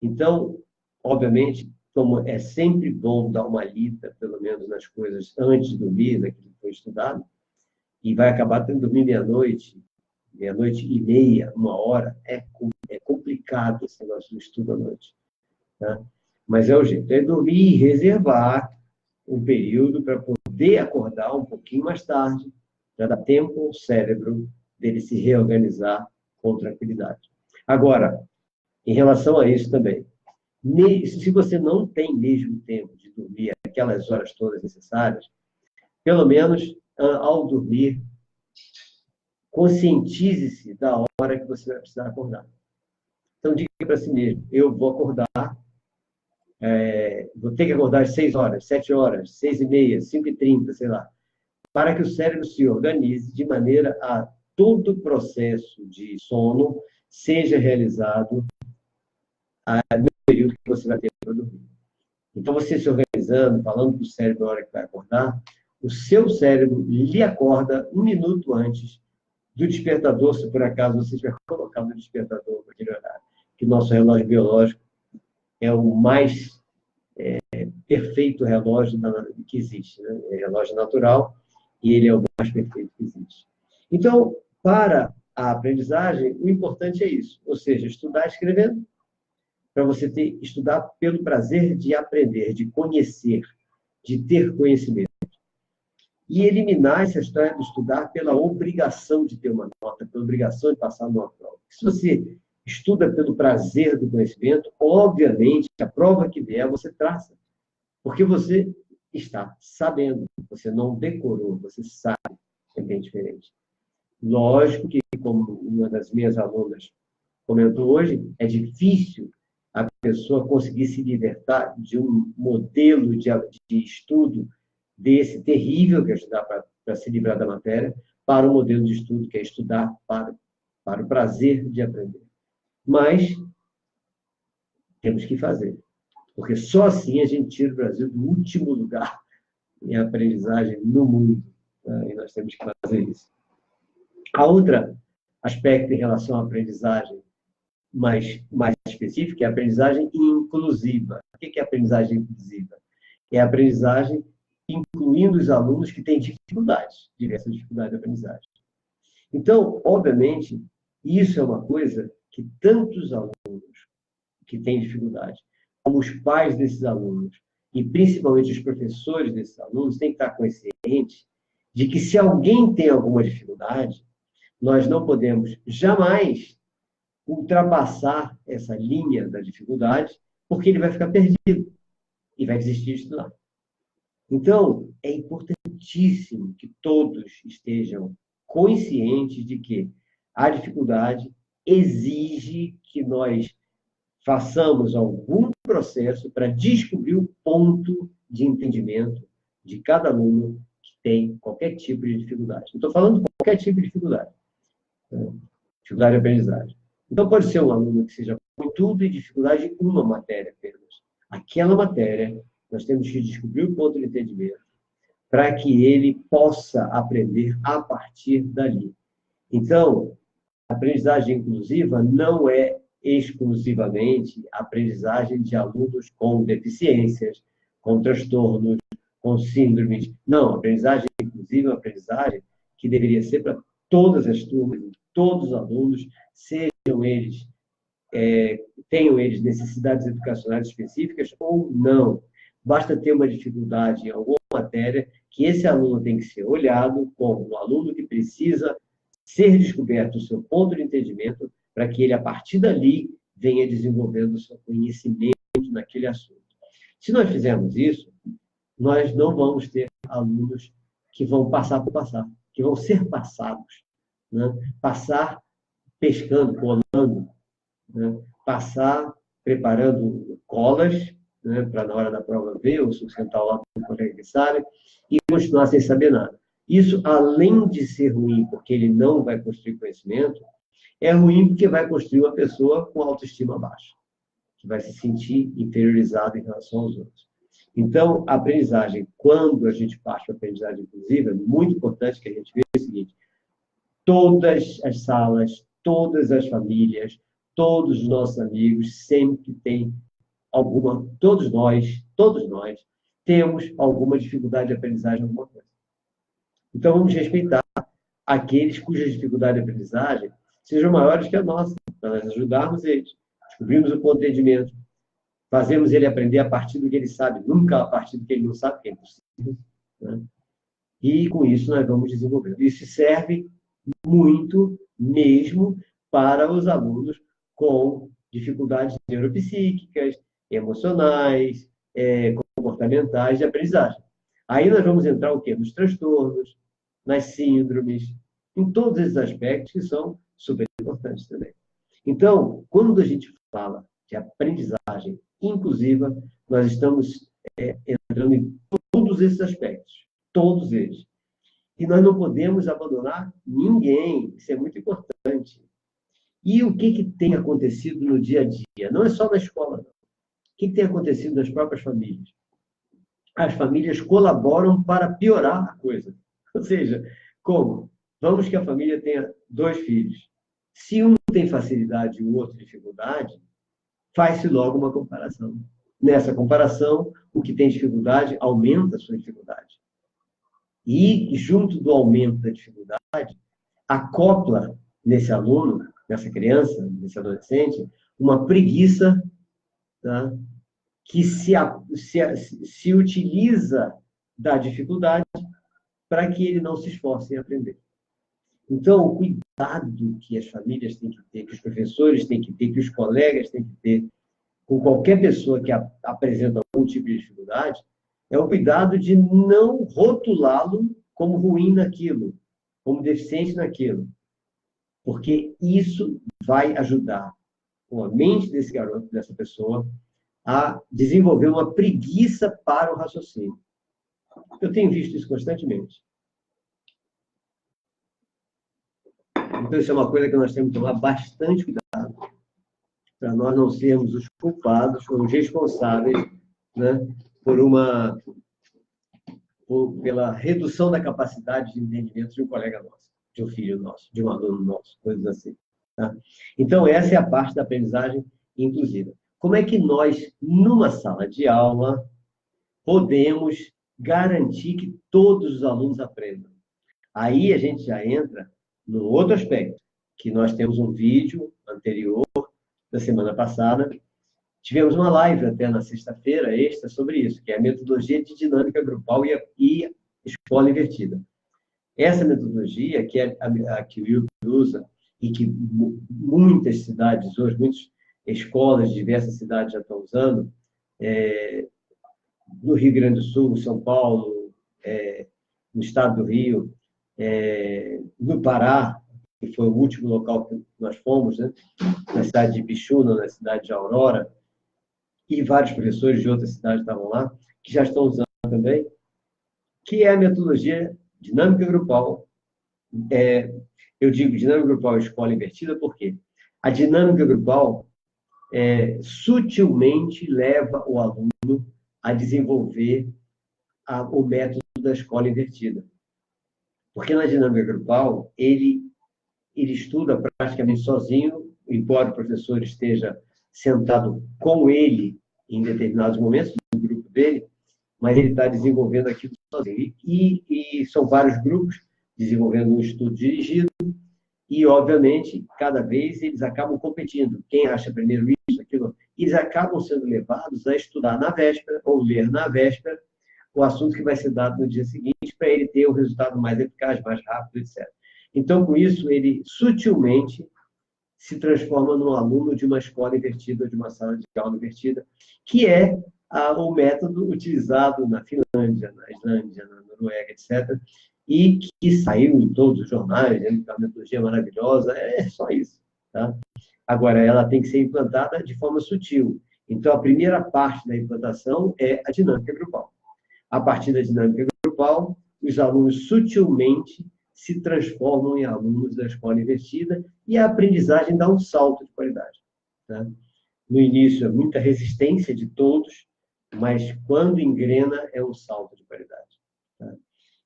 Então, obviamente, como é sempre bom dar uma lida, pelo menos, nas coisas antes de dormir, naquilo que foi estudado, e vai acabar tendo que dormir meia-noite, meia-noite e meia, 1h, é complicado esse negócio do estudo à noite. Tá? Mas é o jeito. É dormir e reservar um período para poder acordar um pouquinho mais tarde, para dar tempo ao cérebro dele se reorganizar com tranquilidade. Agora, em relação a isso também, se você não tem mesmo tempo de dormir aquelas horas todas necessárias, pelo menos, ao dormir, conscientize-se da hora que você vai precisar acordar. Então, diga para si mesmo, eu vou acordar, vou ter que acordar às 6 horas, 7 horas, 6h30, 5h30, sei lá, para que o cérebro se organize de maneira a todo o processo de sono seja realizado no período que você vai ter para dormir. Então, você se organizando, falando para o cérebro na hora que vai acordar, o seu cérebro lhe acorda 1 minuto antes do despertador, se por acaso você tiver colocado o despertador naquele horário, que o nosso relógio biológico é o mais perfeito relógio que existe. Né? É relógio natural e ele é o mais perfeito que existe. Então, para a aprendizagem, o importante é isso, ou seja, estudar escrevendo, para você estudar pelo prazer de aprender, de conhecer, de ter conhecimento. E eliminar essa história de estudar pela obrigação de ter uma nota, pela obrigação de passar numa prova. Se você estuda pelo prazer do conhecimento, obviamente, a prova que vier, você traça. Porque você está sabendo, você não decorou, você sabe, é bem diferente. Lógico que, como uma das minhas alunas comentou hoje, é difícil a pessoa conseguir se libertar de um modelo de estudo desse terrível, que é estudar para se livrar da matéria, para um modelo de estudo que é estudar para o prazer de aprender. Mas temos que fazer, porque só assim a gente tira o Brasil do último lugar em aprendizagem no mundo. Né? E nós temos que fazer isso. A outra aspecto em relação à aprendizagem mais específica é a aprendizagem inclusiva. O que é a aprendizagem inclusiva? É a aprendizagem incluindo os alunos que têm dificuldades, diversas dificuldades de aprendizagem. Então, obviamente, isso é uma coisa que tantos alunos que têm dificuldade, como os pais desses alunos, e principalmente os professores desses alunos, têm que estar conscientes de que se alguém tem alguma dificuldade, nós não podemos jamais ultrapassar essa linha da dificuldade, porque ele vai ficar perdido e vai desistir de estudar. Então, é importantíssimo que todos estejam conscientes de que a dificuldade exige que nós façamos algum processo para descobrir o ponto de entendimento de cada aluno que tem qualquer tipo de dificuldade. Não estou falando de qualquer tipo de dificuldade. Dificuldade de aprendizagem. Então, pode ser um aluno que seja com tudo e dificuldade em uma matéria apenas. Aquela matéria, nós temos que descobrir o ponto de entendimento para que ele possa aprender a partir dali. Então, a aprendizagem inclusiva não é exclusivamente a aprendizagem de alunos com deficiências, com transtornos, com síndromes. Não, a aprendizagem inclusiva é uma aprendizagem que deveria ser para todas as turmas, todos os alunos, sejam eles, tenham eles necessidades educacionais específicas ou não. Basta ter uma dificuldade em alguma matéria que esse aluno tem que ser olhado como um aluno que precisa ser descoberto o seu ponto de entendimento para que ele, a partir dali, venha desenvolvendo o seu conhecimento naquele assunto. Se nós fizermos isso, nós não vamos ter alunos que vão passar por passar, que vão ser passados. Né? Passar pescando, colando, né? Passar preparando colas, né? Para na hora da prova ver ou sustentar o lado do colega que sabe, e continuar sem saber nada. Isso, além de ser ruim, porque ele não vai construir conhecimento, é ruim porque vai construir uma pessoa com autoestima baixa, que vai se sentir inferiorizado em relação aos outros. Então, a aprendizagem, quando a gente parte para a aprendizagem inclusiva, é muito importante que a gente veja o seguinte: todas as salas, todas as famílias, todos os nossos amigos sempre têm alguma, todos nós temos alguma dificuldade de aprendizagem em alguma coisa. Então, vamos respeitar aqueles cujas dificuldades de aprendizagem sejam maiores que a nossa, para nós ajudarmos eles. Descobrimos o ponto de entendimento, fazemos ele aprender a partir do que ele sabe, nunca a partir do que ele não sabe, que é impossível. Né? E, com isso, nós vamos desenvolvendo. Isso serve muito mesmo para os alunos com dificuldades neuropsíquicas, emocionais, comportamentais de aprendizagem. Aí nós vamos entrar o quê? Nos transtornos, nas síndromes, em todos esses aspectos que são super importantes também. Então, quando a gente fala de aprendizagem inclusiva, nós estamos entrando em todos esses aspectos, todos eles. E nós não podemos abandonar ninguém, isso é muito importante. E o que tem acontecido no dia a dia? Não é só na escola, não. O que tem acontecido nas próprias famílias? As famílias colaboram para piorar a coisa. Ou seja, como? Vamos que a família tenha 2 filhos. Se um tem facilidade e o outro dificuldade, faz-se logo uma comparação. Nessa comparação, o que tem dificuldade aumenta a sua dificuldade. E, junto do aumento da dificuldade, acopla nesse aluno, nessa criança, nesse adolescente, uma preguiça, tá? Que se utiliza da dificuldade para que ele não se esforce em aprender. Então, o cuidado que as famílias têm que ter, que os professores têm que ter, que os colegas têm que ter, com qualquer pessoa que apresenta algum tipo de dificuldade, é o cuidado de não rotulá-lo como ruim naquilo, como deficiente naquilo. Porque isso vai ajudar a mente desse garoto, dessa pessoa, a desenvolver uma preguiça para o raciocínio. Eu tenho visto isso constantemente. Então, isso é uma coisa que nós temos que tomar bastante cuidado para nós não sermos os culpados ou os responsáveis, né, pela redução da capacidade de entendimento de um colega nosso, de um filho nosso, de um aluno nosso, coisas assim. Tá? Então, essa é a parte da aprendizagem inclusiva. Como é que nós, numa sala de aula, podemos garantir que todos os alunos aprendam. Aí a gente já entra no outro aspecto, que nós temos um vídeo anterior, da semana passada. Tivemos uma live até na sexta-feira, extra, sobre isso, que é a metodologia de dinâmica grupal e escola invertida. Essa metodologia, que é a que o Wilton usa, e que muitas cidades hoje, muitas escolas de diversas cidades já estão usando, no Rio Grande do Sul, São Paulo, no estado do Rio, no Pará, que foi o último local que nós fomos, né? Na cidade de Bichuna, na cidade de Aurora, e vários professores de outras cidades estavam lá, que já estão usando também, que é a metodologia dinâmica grupal. Eu digo dinâmica grupal e escola invertida, porque a dinâmica grupal sutilmente leva o aluno a desenvolver o método da escola invertida. Porque na dinâmica grupal, ele estuda praticamente sozinho, embora o professor esteja sentado com ele em determinados momentos, no grupo dele, mas ele está desenvolvendo aquilo sozinho. E são vários grupos desenvolvendo um estudo dirigido, e, obviamente, cada vez eles acabam competindo. Quem acha primeiro isso, aquilo, eles acabam sendo levados a estudar na véspera, ou ler na véspera, o assunto que vai ser dado no dia seguinte, para ele ter o resultado mais eficaz, mais rápido, etc. Então, com isso, ele sutilmente se transforma num aluno de uma escola invertida, de uma sala de aula invertida, que é o método utilizado na Finlândia, na Islândia, na Noruega, etc., e que saiu em todos os jornais, dizendo que é uma metodologia maravilhosa, é só isso. Tá? Agora, ela tem que ser implantada de forma sutil. Então, a primeira parte da implantação é a dinâmica grupal. A partir da dinâmica grupal, os alunos sutilmente se transformam em alunos da escola invertida e a aprendizagem dá um salto de qualidade. Tá? No início, é muita resistência de todos, mas quando engrena, é um salto de qualidade. Tá?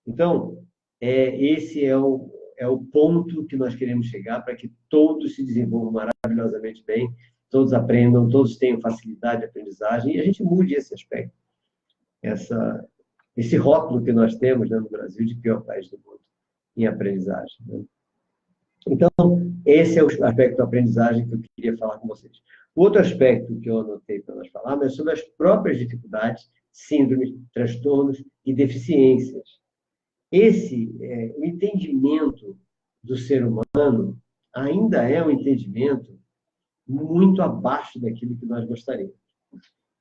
Então, esse é o ponto que nós queremos chegar para que todos se desenvolvam maravilhosamente bem, todos aprendam, todos tenham facilidade de aprendizagem, e a gente mude esse aspecto, esse rótulo que nós temos, né, no Brasil de pior país do mundo em aprendizagem. Né? Então, esse é o aspecto da aprendizagem que eu queria falar com vocês. O outro aspecto que eu anotei para nós falarmos é sobre as próprias dificuldades, síndromes, transtornos e deficiências. O entendimento do ser humano ainda é um entendimento muito abaixo daquilo que nós gostaríamos.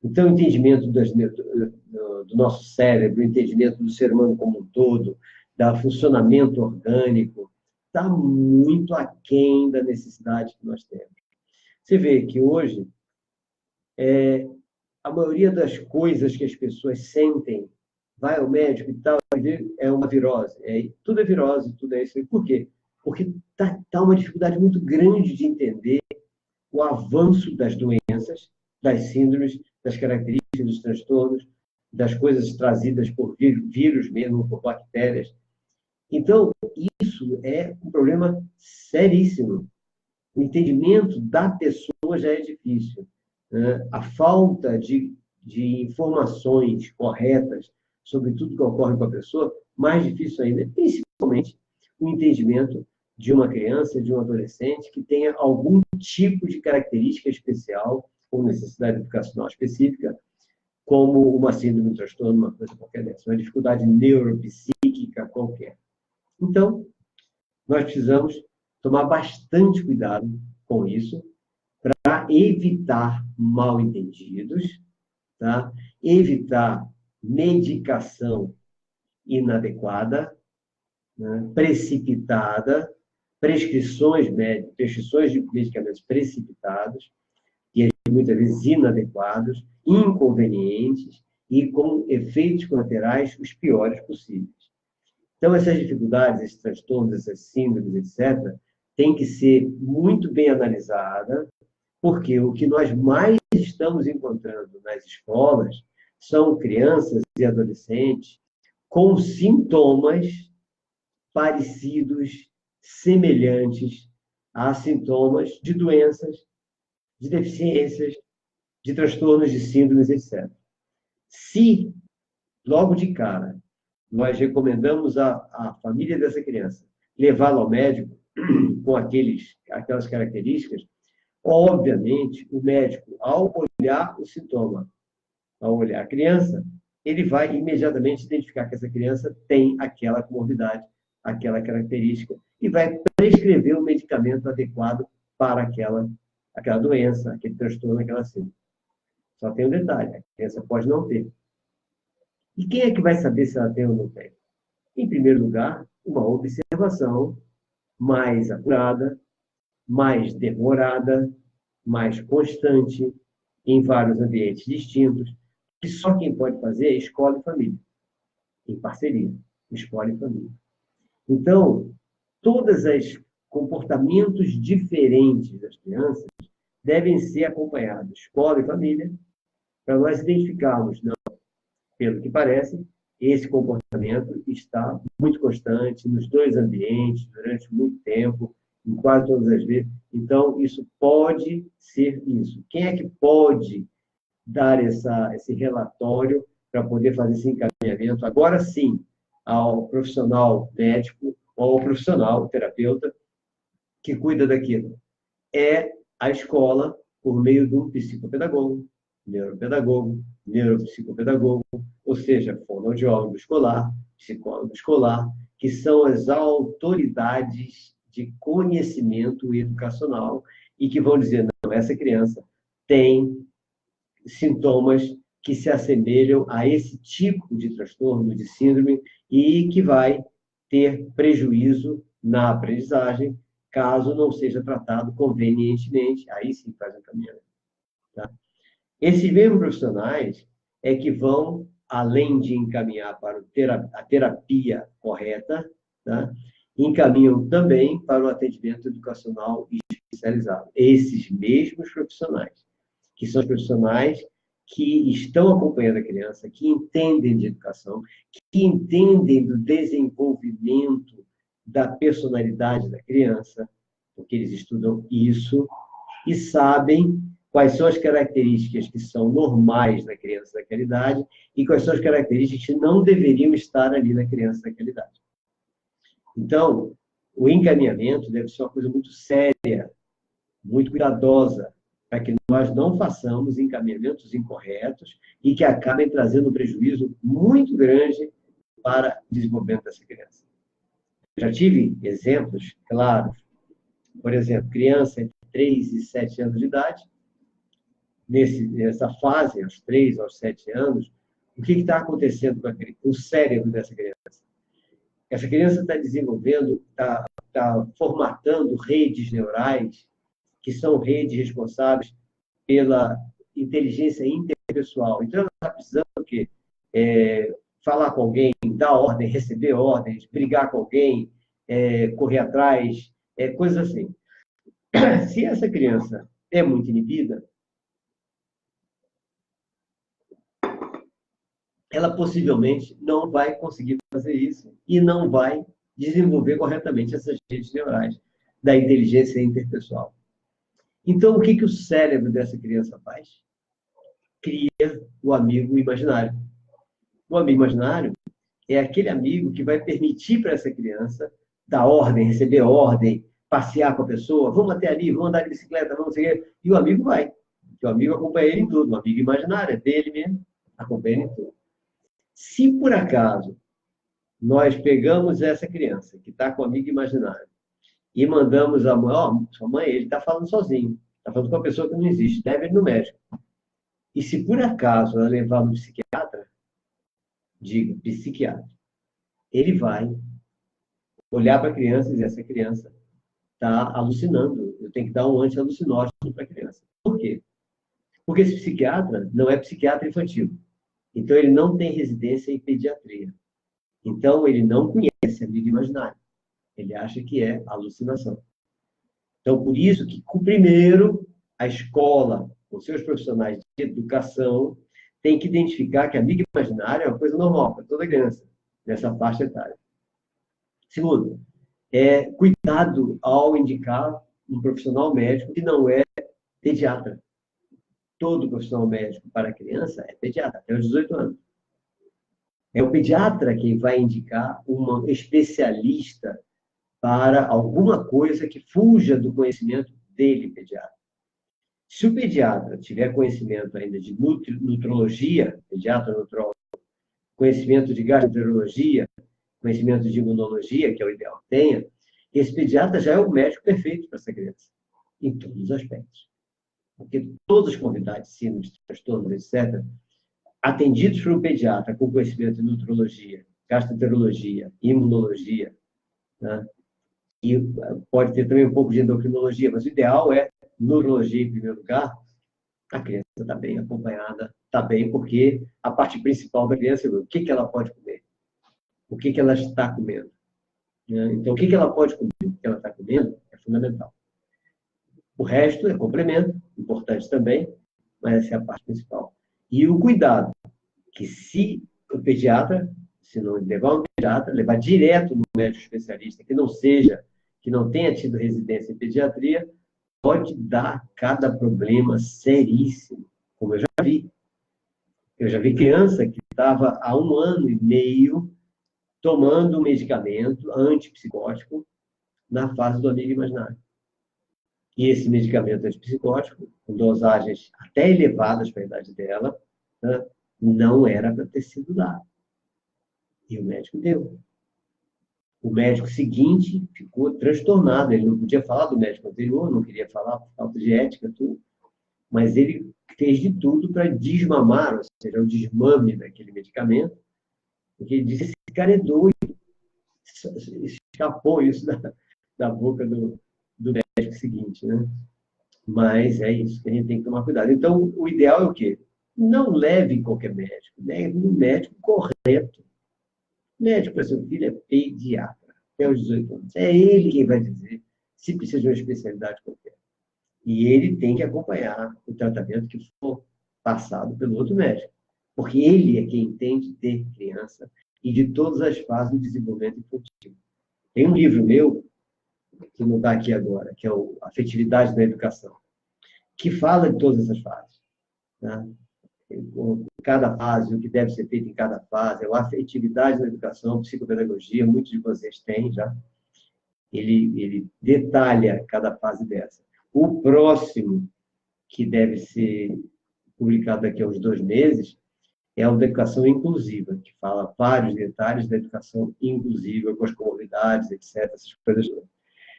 Então, o entendimento do nosso cérebro, o entendimento do ser humano como um todo, do funcionamento orgânico, está muito aquém da necessidade que nós temos. Você vê que hoje, a maioria das coisas que as pessoas sentem, vai ao médico e tal, é uma virose. Tudo é virose, tudo é isso. Por quê? Porque está uma dificuldade muito grande de entender o avanço das doenças, das síndromes, das características dos transtornos, das coisas trazidas por vírus mesmo, por bactérias. Então, isso é um problema seríssimo. O entendimento da pessoa já é difícil. Né? A falta de informações corretas sobre tudo que ocorre com a pessoa, mais difícil ainda, principalmente o entendimento de uma criança, de um adolescente que tenha algum tipo de característica especial ou necessidade educacional específica, como uma síndrome, um transtorno, uma coisa qualquer dessa, uma dificuldade neuropsíquica qualquer. Então, nós precisamos tomar bastante cuidado com isso para evitar mal-entendidos, tá? Evitar medicação inadequada, né? Precipitada, prescrições de medicamentos precipitados, e muitas vezes inadequados, inconvenientes e com efeitos colaterais os piores possíveis. Então, essas dificuldades, esses transtornos, essas síndromes, etc., tem que ser muito bem analisada, porque o que nós mais estamos encontrando nas escolas são crianças e adolescentes com sintomas parecidos, semelhantes a sintomas de doenças, de deficiências, de transtornos, de síndromes, etc. Se logo de cara, nós recomendamos à família dessa criança levá-la ao médico com aquelas características, obviamente, o médico, ao olhar o sintoma, ao olhar a criança, ele vai imediatamente identificar que essa criança tem aquela comorbidade, aquela característica, e vai prescrever o medicamento adequado para aquela doença, aquele transtorno, aquela síndrome. Só tem um detalhe, a criança pode não ter. E quem é que vai saber se ela tem ou não tem? Em primeiro lugar, uma observação mais acurada, mais demorada, mais constante, em vários ambientes distintos, que só quem pode fazer é escola e família, em parceria, escola e família. Então, todos os comportamentos diferentes das crianças devem ser acompanhados, escola e família, para nós identificarmos, não, pelo que parece, esse comportamento está muito constante nos dois ambientes, durante muito tempo, em quase todas as vezes. Então, isso pode ser isso. Quem é que pode dar esse relatório para poder fazer esse encaminhamento, agora sim, ao profissional médico ou ao profissional terapeuta que cuida daquilo? É a escola, por meio de um psicopedagogo, neuropedagogo, neuropsicopedagogo, ou seja, fonoaudiólogo escolar, psicólogo escolar, que são as autoridades de conhecimento educacional e que vão dizer, não, essa criança tem sintomas que se assemelham a esse tipo de transtorno, de síndrome, e que vai ter prejuízo na aprendizagem, caso não seja tratado convenientemente, aí sim faz um encaminhamento. Tá? Esses mesmos profissionais é que vão, além de encaminhar para a terapia correta, tá? Encaminham também para o atendimento educacional especializado. Esses mesmos profissionais, que são os profissionais que estão acompanhando a criança, que entendem de educação, que entendem do desenvolvimento da personalidade da criança, porque eles estudam isso, e sabem quais são as características que são normais na criança daquela idade e quais são as características que não deveriam estar ali na criança daquela idade. Então, o encaminhamento deve ser uma coisa muito séria, muito cuidadosa, para que nós não façamos encaminhamentos incorretos e que acabem trazendo um prejuízo muito grande para o desenvolvimento dessa criança. Já tive exemplos claros. Por exemplo, criança entre 3 e 7 anos de idade, nessa fase, aos 3 aos 7 anos, o que está acontecendo com o cérebro dessa criança? Essa criança está desenvolvendo, está formatando redes neurais, que são redes responsáveis pela inteligência interpessoal. Então, ela está precisando o quê? Falar com alguém, dar ordem, receber ordens, brigar com alguém, correr atrás, coisas assim. Se essa criança é muito inibida, ela possivelmente não vai conseguir fazer isso e não vai desenvolver corretamente essas redes neurais da inteligência interpessoal. Então, o que o cérebro dessa criança faz? Cria o amigo imaginário. O amigo imaginário é aquele amigo que vai permitir para essa criança dar ordem, receber ordem, passear com a pessoa, vamos até ali, vamos andar de bicicleta, vamos seguir. E o amigo vai. O amigo acompanha ele em tudo. O amigo imaginário é dele mesmo, acompanha ele em tudo. Se por acaso nós pegamos essa criança que está com o amigo imaginário e mandamos a mãe, sua mãe, ele está falando sozinho, está falando com uma pessoa que não existe, deve ir no médico. E se por acaso ela levar no psiquiatra, diga, psiquiatra, ele vai olhar para a criança e dizer, essa criança está alucinando, eu tenho que dar um anti-alucinógeno para a criança. Por quê? Porque esse psiquiatra não é psiquiatra infantil. Então, ele não tem residência em pediatria. Então, ele não conhece amigo imaginário. Ele acha que é alucinação. Então, por isso que, primeiro, a escola, com seus profissionais de educação, tem que identificar que amigo imaginário é uma coisa normal para toda criança, nessa faixa etária. Segundo, cuidado ao indicar um profissional médico que não é pediatra. Todo profissional médico para criança é pediatra, até os 18 anos. É o pediatra quem vai indicar uma especialista para alguma coisa que fuja do conhecimento dele, pediatra. Se o pediatra tiver conhecimento ainda de nutrologia, pediatra nutrólogo, conhecimento de gastroenterologia, conhecimento de imunologia, que é o ideal que tenha, esse pediatra já é o médico perfeito para essa criança, em todos os aspectos. Porque todos os convidados, síndromes, transtornos, etc., atendidos por um pediatra com conhecimento em nutrologia, gastroenterologia, imunologia, né? E pode ter também um pouco de endocrinologia, mas o ideal é neurologia em primeiro lugar. A criança está bem acompanhada, está bem, porque a parte principal da criança é o que ela pode comer, o que ela está comendo. Então, o que ela pode comer, o que ela está comendo, é fundamental. O resto é complemento, importante também, mas essa é a parte principal. E o cuidado, que se o pediatra, se não levar um pediatra, levar direto no médico especialista, que não tenha tido residência em pediatria, pode dar cada problema seríssimo, como eu já vi. Eu já vi criança que estava há 1 ano e meio tomando um medicamento antipsicótico na fase do amigo imaginário. E esse medicamento antipsicótico, com dosagens até elevadas para a idade dela, né, não era para ter sido dado. E o médico deu. O médico seguinte ficou transtornado. Ele não podia falar do médico anterior, não queria falar por falta de ética, tudo. Mas ele fez de tudo para desmamar, ou seja, o desmame daquele medicamento, porque ele disse: esse cara é doido. Escapou isso da boca do médico seguinte, né? Mas é isso que a gente tem que tomar cuidado. Então, o ideal é o quê? Não leve qualquer médico, leve um médico correto. Médico para seu filho é pediatra, até os 18 anos. É ele quem vai dizer se precisa de uma especialidade qualquer. E ele tem que acompanhar o tratamento que for passado pelo outro médico. Porque ele é quem entende de criança e de todas as fases do desenvolvimento infantil. Tem um livro meu, que não está aqui agora, que é o Afetividade da Educação, que fala de todas essas fases. Né? Cada fase, o que deve ser feito em cada fase, a afetividade na educação, psicopedagogia, muitos de vocês têm já. Ele detalha cada fase dessa. O próximo, que deve ser publicado daqui a uns 2 meses, é o da educação inclusiva, que fala vários detalhes da educação inclusiva, com as comunidades, etc., essas coisas.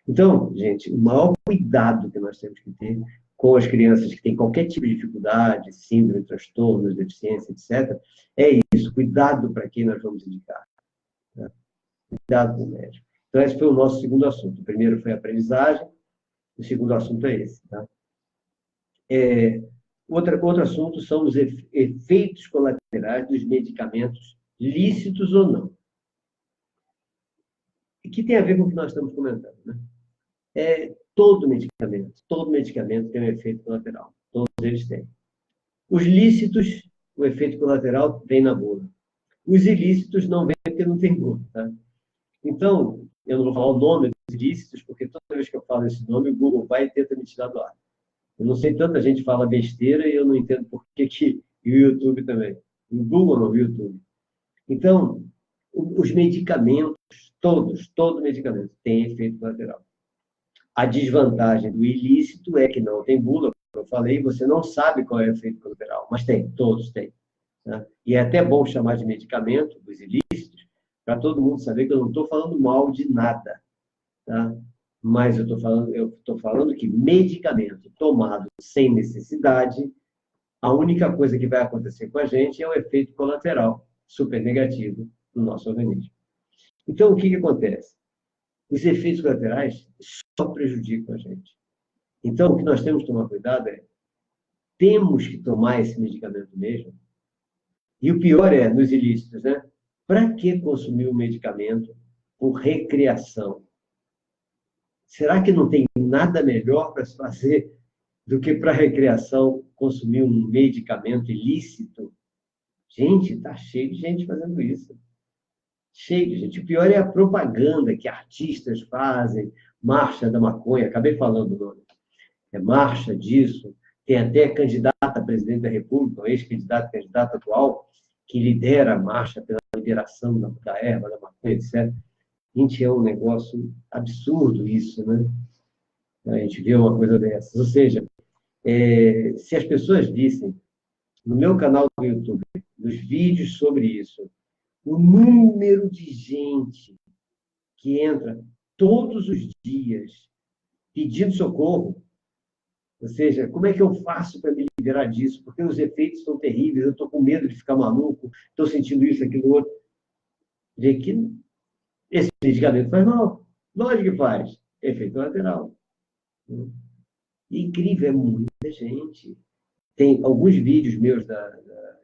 Então, gente, o maior cuidado que nós temos que ter com as crianças que têm qualquer tipo de dificuldade, síndrome, transtornos, deficiência, etc., é isso, cuidado para quem nós vamos indicar. Né? Cuidado com o médico. Então, esse foi o nosso segundo assunto. O primeiro foi a aprendizagem, o segundo assunto é esse. Tá? Outro assunto são os efeitos colaterais dos medicamentos, lícitos ou não. E que tem a ver com o que nós estamos comentando. Né? Todo medicamento tem um efeito colateral. Todos eles têm. Os lícitos, o efeito colateral vem na bula. Os ilícitos não vêm porque não tem bula. Tá? Então, eu não vou falar o nome dos ilícitos, porque toda vez que eu falo esse nome, o Google vai e tenta me tirar do ar. Eu não sei, tanta gente fala besteira e eu não entendo por que e o YouTube também. O Google não, o YouTube. Então, os medicamentos, todo medicamento tem efeito colateral. A desvantagem do ilícito é que não tem bula, como eu falei, você não sabe qual é o efeito colateral, mas tem, todos têm. Né? E é até bom chamar de medicamento, dos ilícitos, para todo mundo saber que eu não estou falando mal de nada. Tá? Mas eu estou falando que medicamento tomado sem necessidade, a única coisa que vai acontecer com a gente é o efeito colateral super negativo no nosso organismo. Então, o que acontece? Os efeitos colaterais só prejudicam a gente. Então, o que nós temos que tomar cuidado é, temos que tomar esse medicamento mesmo? E o pior é, nos ilícitos, né? Para que consumir o medicamento por recreação? Será que não tem nada melhor para se fazer do que para recreação consumir um medicamento ilícito? Gente, está cheio de gente fazendo isso. Cheio de gente. O pior é a propaganda que artistas fazem, marcha da maconha, acabei falando o nome. É marcha disso. Tem até candidata a presidente da República, ex-candidato atual, que lidera a marcha pela liberação da erva, da maconha, etc. Gente, é um negócio absurdo isso, né? A gente vê uma coisa dessas. Ou seja, se as pessoas vissem no meu canal do YouTube, nos vídeos sobre isso, o número de gente que entra todos os dias pedindo socorro, ou seja, como é que eu faço para me liberar disso? Porque os efeitos são terríveis, eu estou com medo de ficar maluco, estou sentindo isso, aquilo, outro. Vê que esse medicamento faz mal. Lógico que faz. Efeito lateral. Incrível, é muita gente. Tem alguns vídeos meus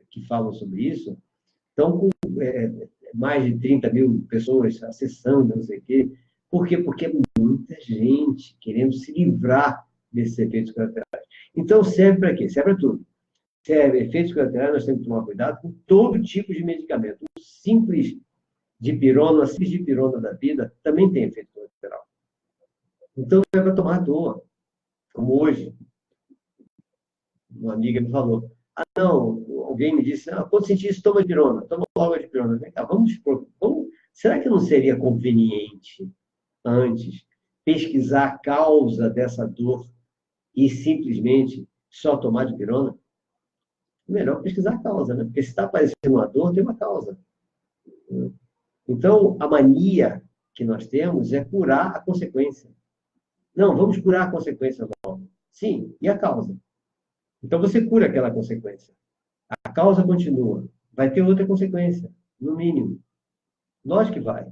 que falam sobre isso, estão com mais de 30 mil pessoas acessando, não sei o quê. Por quê? Porque é muita gente querendo se livrar desses efeitos colaterais. Então, serve para quê? Serve para tudo. Serve efeitos colaterais, nós temos que tomar cuidado com todo tipo de medicamento. O simples dipirona, a cisdipirona da vida, também tem efeito colateral. Então, não é para tomar à toa. Como hoje, uma amiga me falou, não, alguém me disse, quando sentir isso, toma dipirona, toma logo a dipirona. Vamos, será que não seria conveniente, antes, pesquisar a causa dessa dor e simplesmente só tomar dipirona? Melhor pesquisar a causa, né? Porque se está aparecendo uma dor, tem uma causa. Então, a mania que nós temos é curar a consequência. Não, vamos curar a consequência logo. Sim, e a causa? Então, você cura aquela consequência. A causa continua. Vai ter outra consequência, no mínimo. Lógico que vai.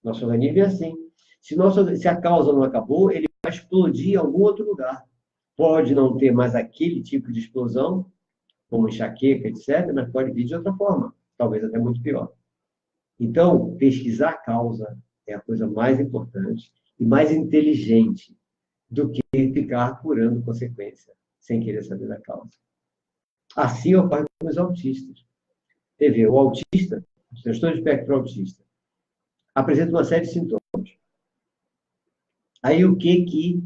Nosso organismo é assim. Se a causa não acabou, ele vai explodir em algum outro lugar. Pode não ter mais aquele tipo de explosão, como enxaqueca, etc., mas pode vir de outra forma. Talvez até muito pior. Então, pesquisar a causa é a coisa mais importante e mais inteligente do que ficar curando consequência, sem querer saber da causa. Assim ocorre com os autistas. Você vê, o autista, o transtorno de espectro autista, apresenta uma série de sintomas. Aí o que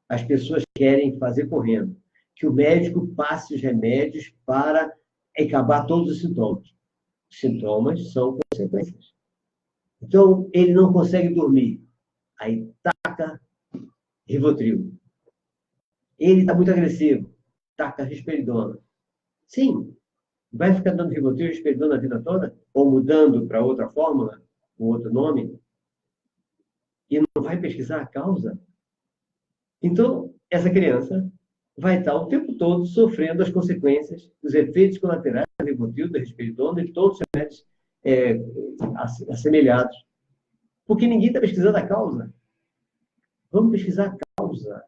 as pessoas querem fazer correndo? Que o médico passe os remédios para acabar todos os sintomas. Os sintomas são consequências. Então, ele não consegue dormir. Aí taca Rivotril. Ele está muito agressivo. Taca risperidona. Sim. Vai ficar dando Rivotril e risperidona a vida toda? Ou mudando para outra fórmula, com outro nome? E não vai pesquisar a causa? Então, essa criança vai estar o tempo todo sofrendo as consequências dos efeitos colaterais do Rivotril, da risperidona e de todos os remédios assemelhados. Porque ninguém está pesquisando a causa. Vamos pesquisar a causa.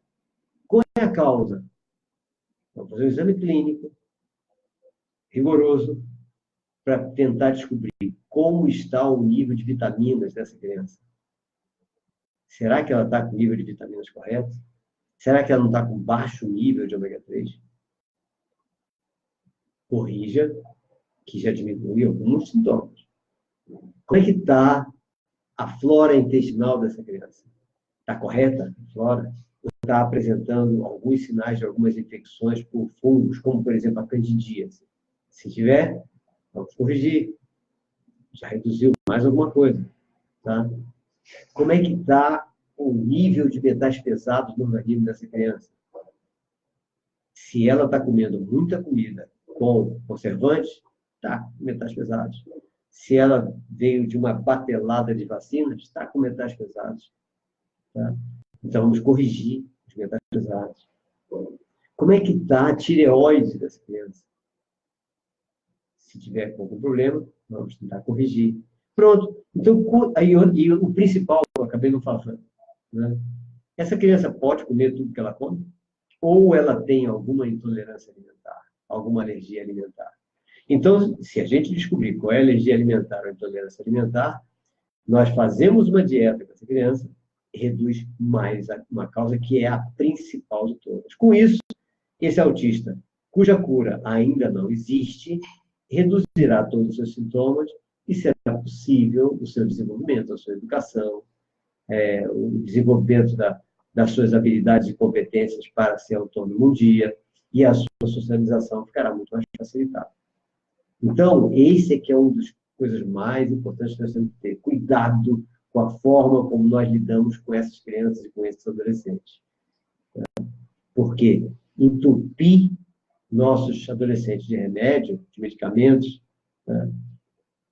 Qual é a causa? Vamos fazer um exame clínico rigoroso para tentar descobrir como está o nível de vitaminas dessa criança. Será que ela está com o nível de vitaminas correto? Será que ela não está com baixo nível de ômega 3? Corrija, que já diminui alguns sintomas. Como é que está a flora intestinal dessa criança? Está correta a flora? Ou está apresentando alguns sinais de algumas infecções por fungos, como, por exemplo, a candidíase? Se tiver, vamos corrigir. Já reduziu mais alguma coisa. Tá? Como é que está o nível de metais pesados no organismo dessa criança? Se ela está comendo muita comida com conservantes, está com metais pesados. Se ela veio de uma batelada de vacinas, está com metais pesados. Tá? Então, vamos corrigir os metais pesados. Como é que está a tireoide dessa criança? Se tiver algum problema, vamos tentar corrigir. Pronto. Então, aí, o principal, eu acabei não falando, né? Essa criança pode comer tudo que ela come? Ou ela tem alguma intolerância alimentar, alguma alergia alimentar? Então, se a gente descobrir qual é a alergia alimentar ou a intolerância alimentar, nós fazemos uma dieta com essa criança e reduz mais uma causa que é a principal de todas. Com isso, esse autista, cuja cura ainda não existe, reduzirá todos os seus sintomas e será possível o seu desenvolvimento, a sua educação, o desenvolvimento das suas habilidades e competências para ser autônomo um dia, e a sua socialização ficará muito mais facilitada. Então, esse é que é uma das coisas mais importantes que nós temos que ter. Cuidado com a forma como nós lidamos com essas crianças e com esses adolescentes. Porque entupir nossos adolescentes de remédio, de medicamentos, né,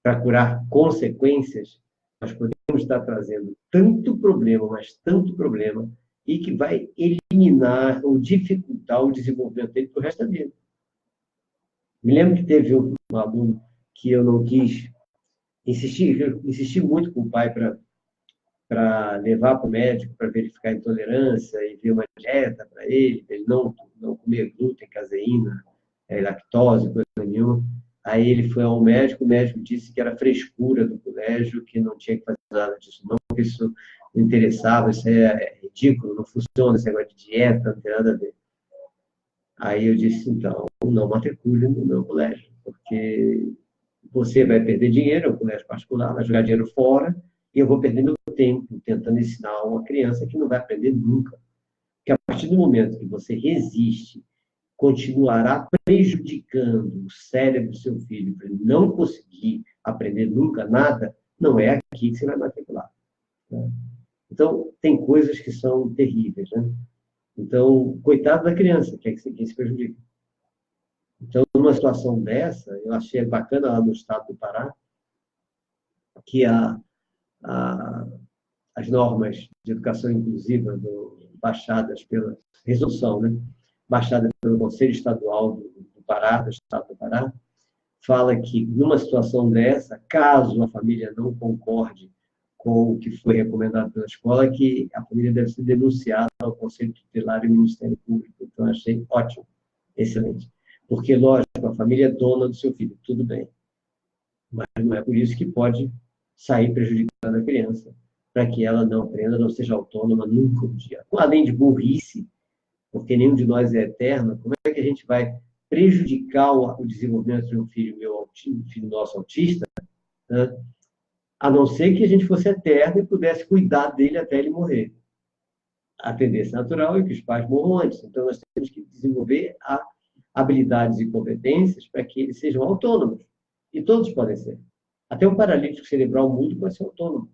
para curar consequências, nós podemos estar trazendo tanto problema, mas tanto problema, e que vai eliminar ou dificultar o desenvolvimento dele para o resto da vida. Me lembro que teve um aluno que eu não quis insisti muito com o pai para levar para o médico para verificar a intolerância e ver uma dieta para ele não comer glúten, caseína, lactose, coisa nenhuma. Aí ele foi ao médico, o médico disse que era frescura do colégio, que não tinha que fazer nada disso, não, porque isso não interessava, isso é ridículo, não funciona, esse negócio de dieta, não tem nada a ver. Aí eu disse, então, não matricule no meu colégio, porque você vai perder dinheiro, é um colégio particular, vai jogar dinheiro fora, e eu vou perder meu tempo tentando ensinar uma criança que não vai aprender nunca. Porque a partir do momento que você resiste, continuará prejudicando o cérebro do seu filho para ele não conseguir aprender nunca nada, não é aqui que você vai matricular. Né? Então, tem coisas que são terríveis, né? Então, coitado da criança, que é quem se prejudica. Então, numa situação dessa, eu achei bacana lá no estado do Pará, que as normas de educação inclusiva baixadas pela resolução, né? Baixada pelo Conselho Estadual do Pará, do Estado do Pará, fala que, numa situação dessa, caso a família não concorde com o que foi recomendado pela escola, que a família deve ser denunciada ao Conselho Tutelar e ao Ministério Público. Então, achei ótimo, excelente. Porque, lógico, a família é dona do seu filho, tudo bem. Mas não é por isso que pode sair prejudicando a criança, para que ela não aprenda, não seja autônoma nunca um dia. Além de burrice, porque nenhum de nós é eterno, como é que a gente vai prejudicar o desenvolvimento de um filho nosso autista, né? A não ser que a gente fosse eterno e pudesse cuidar dele até ele morrer. A tendência natural é que os pais morram antes. Então, nós temos que desenvolver habilidades e competências para que eles sejam autônomos. E todos podem ser. Até o paralítico cerebral mudo pode ser autônomo.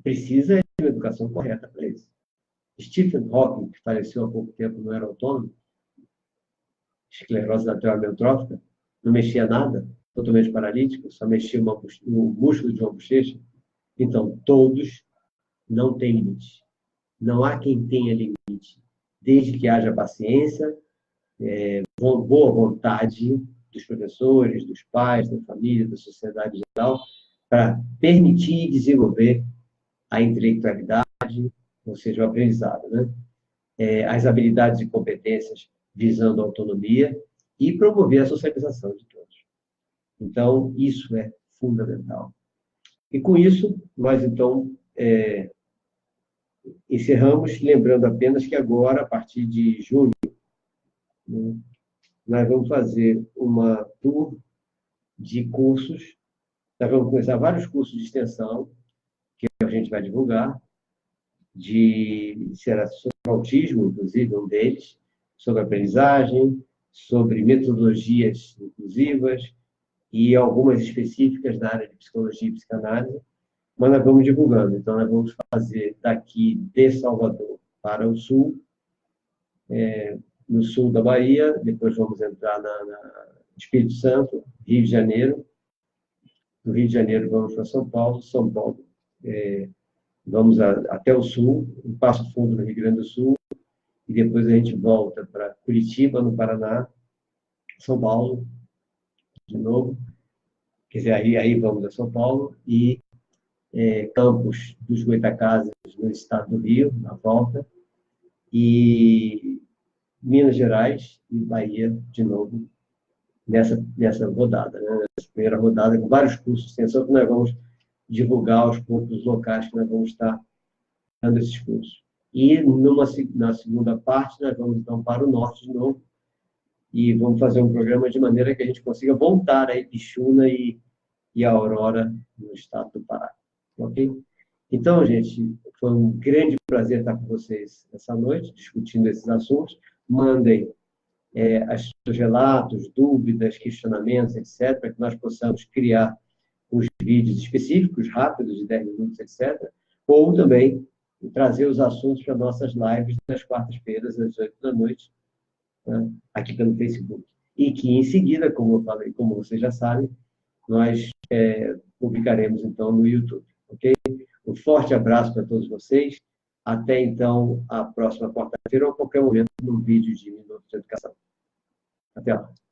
Precisa de uma educação correta para isso. Stephen Hawking, que faleceu há pouco tempo, não era autônomo, esclerose lateral amiotrófica, não mexia nada, totalmente paralítico, só mexia o músculo de uma bochecha. Então, todos não têm limite. Não há quem tenha limite, desde que haja paciência, boa vontade dos professores, dos pais, da família, da sociedade em geral, para permitir e desenvolver a intelectualidade, ou seja, o aprendizado, né? As habilidades e competências visando a autonomia e promover a socialização de todos. Então, isso é fundamental. E com isso, nós, então, encerramos, lembrando apenas que agora, a partir de junho, né, nós vamos fazer uma tour de cursos, nós vamos começar vários cursos de extensão, que a gente vai divulgar, será sobre autismo, inclusive, um deles, sobre aprendizagem, sobre metodologias inclusivas e algumas específicas da área de psicologia e psicanálise, mas nós vamos divulgando. Então, nós vamos fazer daqui de Salvador para o sul, no sul da Bahia, depois vamos entrar na Espírito Santo, Rio de Janeiro. Do Rio de Janeiro vamos para São Paulo, vamos até o sul, em Passo Fundo, no Rio Grande do Sul, e depois a gente volta para Curitiba, no Paraná, São Paulo, de novo, quer dizer, aí vamos a São Paulo, e Campos dos Goytacazes, no estado do Rio, na volta, e Minas Gerais e Bahia, de novo, nessa rodada, né? Nessa primeira rodada, com vários cursos de extensão que nós vamos divulgar aos poucos os locais que nós vamos estar dando esses cursos. E na segunda parte, nós vamos então para o norte de novo, e vamos fazer um programa de maneira que a gente consiga voltar a Ipixuna e a Aurora, no estado do Pará. Ok? Então, gente, foi um grande prazer estar com vocês essa noite, discutindo esses assuntos. Mandem os relatos, dúvidas, questionamentos, etc., para que nós possamos criar os vídeos específicos, rápidos, de 10 minutos, etc., ou também trazer os assuntos para nossas lives nas quartas-feiras, às 8 da noite, né, aqui pelo Facebook. E que, em seguida, como eu falei, como vocês já sabem, nós publicaremos, então, no YouTube. Ok? Um forte abraço para todos vocês. Até, então, a próxima quarta-feira ou a qualquer momento no vídeo de Minutos de Educação. Até lá.